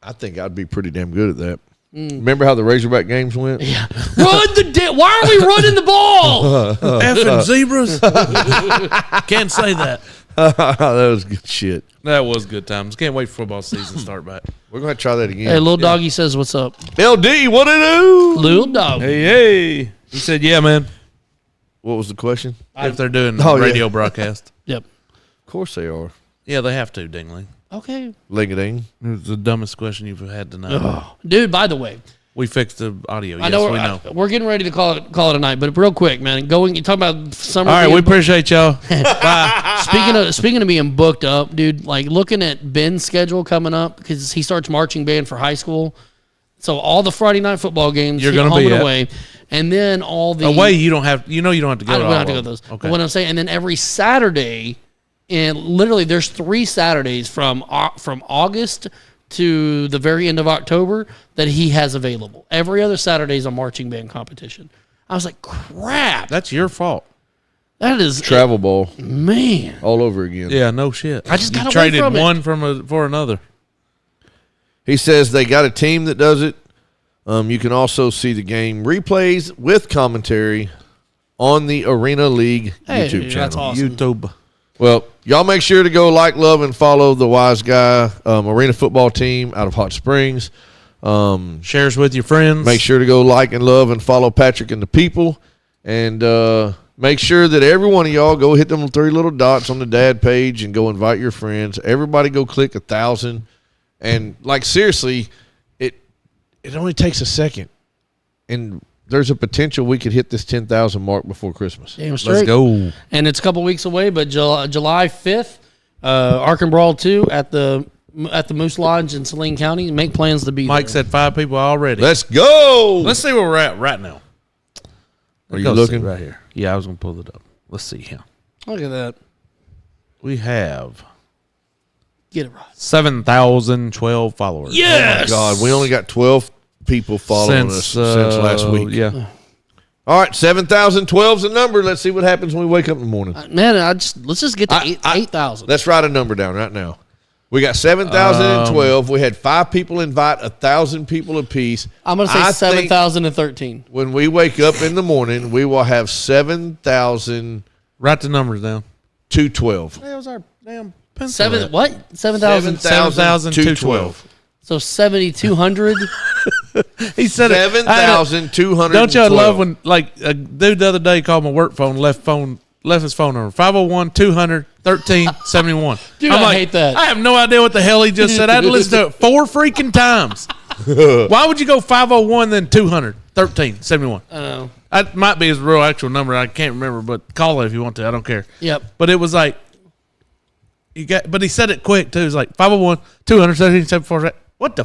I think I'd be pretty damn good at that. Remember how the Razorback games went? Yeah. Run the why are we running the ball? Effing zebras. Can't say that. That was good shit. That was good times. Can't wait for football season to start back. We're going to try that again. Hey, little doggy says, "What's up, LD, what it do? little dog?" Hey. He said, yeah, man. What was the question? If they're doing Oh, yeah. radio broadcast. Yep. Of course they are. Yeah, they have to, Dingling. Okay. Ling-a-ding. It's the dumbest question you've had to know. Dude, by the way, We fixed the audio. Yes, I know, we know. we're getting ready to call it a night, but real quick, man, you talking about summer. All right, being we booked. appreciate y'all. Bye. Speaking of being booked up, dude, like looking at Ben's schedule coming up because he starts marching band for high school. So all the Friday night football games, You're gonna home be and at. away, and then all the Away, you don't have. You know, you don't have to go. I to don't all have to go of to those. them. But Okay. what I'm saying, and then every Saturday, and literally there's 3 Saturdays from August to the very end of October that he has available. Every other Saturday is a marching band competition. I was like, crap, That's your fault. that is Travel ball man. all over again. Yeah, no shit. I just got you away traded from it. one for another. He says they got a team that does it. You can also see the game replays with commentary on the Arena League Hey, YouTube channel. that's awesome. YouTube. Well, y'all make sure to go like, love, and follow the Wise Guy Arena football team out of Hot Springs. Shares with your friends. Make sure to go like and love and follow Patrick and the people. And make sure that every one of y'all go hit them 3 little dots on the dad page and go invite your friends. Everybody go click 1,000. And, like, seriously, it only takes a second. And there's a potential we could hit this 10,000 mark before Christmas. Damn straight. Let's go. And it's a couple weeks away, but July 5th, Ark and Brawl 2 at the at the Moose Lodge in Saline County. Make plans to be Mike there. said 5 people already. Let's go. Let's see where we're at right now. Are you Go looking? see right here? Yeah, I was gonna pull it up. Let's see here. Look at that. We have Get it right. 7,012 followers. Yes. God, we only got 12 people following us since last week. Yeah. All right, 7,012's the number. Let's see what happens when we wake up in the morning. Man, let's just get to 8,000. Let's write a number down right now. We got 7,012. We had 5 people invite 1,000 people apiece. I'm going to say I think 7,013. when we wake up in the morning, we will have 7,212. Write the numbers down. That was our damn pencil. 7,000. 7,212. So 7,200. He said it. 7,212. Don't y'all love when, like, a dude the other day called my work phone, left his phone number, 501-200-1371. Dude, I hate that. I have no idea what the hell he just said. I had to listen to it 4 freaking times. Why would you go 501 then 200-1371? I know. That might be his real actual number. I can't remember, but call it if you want to. I don't care. Yep. But it was like, but he said it quick too. It's like 501-200-1374. What the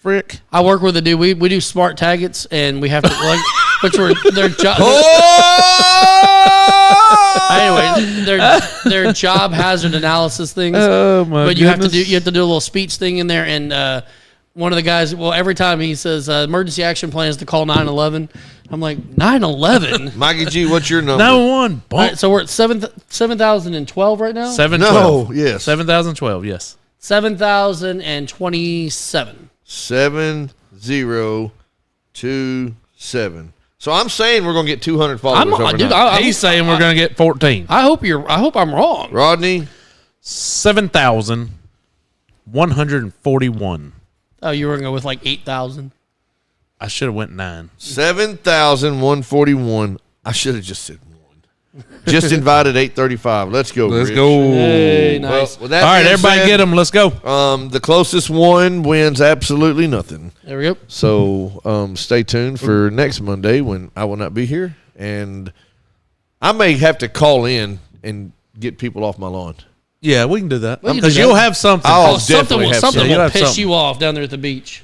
frick? I work with a dude. We do smart targets, and we have to like, which were their job. Anyway, their job hazard analysis things. Oh my! But you have to do a little speech thing in there, and one of the guys. Well, every time he says emergency action plan is to call 911. I'm like 911. Mikey G, what's your number? 911. All right, so we're at 7,012 right now. 712. No, yes. 7,012. Yes. 7,027. 7027. So I'm saying we're gonna get 200 followers overnight. Dude, He's saying we're going to get 14. I hope I'm wrong. Rodney, 7,141. Oh, you were gonna go with like 8,000. I should have went 9. 7,141. I should have just said 1. Just invited 835. Let's go. Let's Rich. go. Hey, nice. Well, with that All right, being everybody said, get them. Let's go. The closest one wins absolutely nothing. There we go. So stay tuned for next Monday when I will not be here, and I may have to call in and get people off my lawn. Yeah, we can do that. We can Because do you'll that. have something. Oh, Something definitely will, have something some. You'll will have piss something. you off down there at the beach.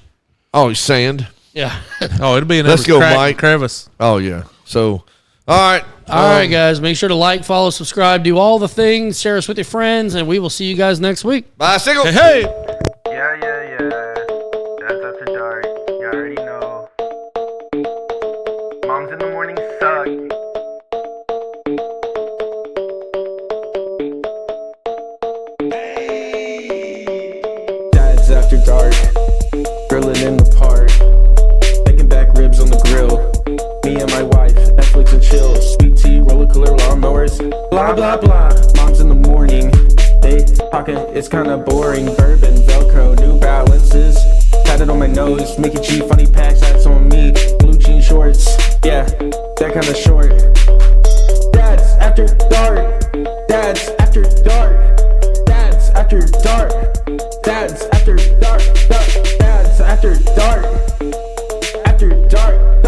Oh, sand. Yeah. Oh, it'll be in Let's every go, crack and Mike. crevice. Oh yeah. So, all right. All right, guys. Make sure to like, follow, subscribe, do all the things. Share us with your friends, and we will see you guys next week. Bicycle. Hey. Yeah, that's after dark. You already know. Moms in the morning suck. Dad's after dark, grilling in the park, making back ribs on the grill. Me and my wife, Netflix and chill, sweet tea, roller cooler, lawnmowers, blah blah blah. Mom's in the morning, they talking, it's kinda boring. Bourbon, Velcro, New Balances, tatted on my nose, Mickey G, funny packs, hats on me, blue jean shorts, yeah, that kinda short. Dad's after dark, Dad's after dark, Dad's after dark, Dad's after dark, Dad's after dark.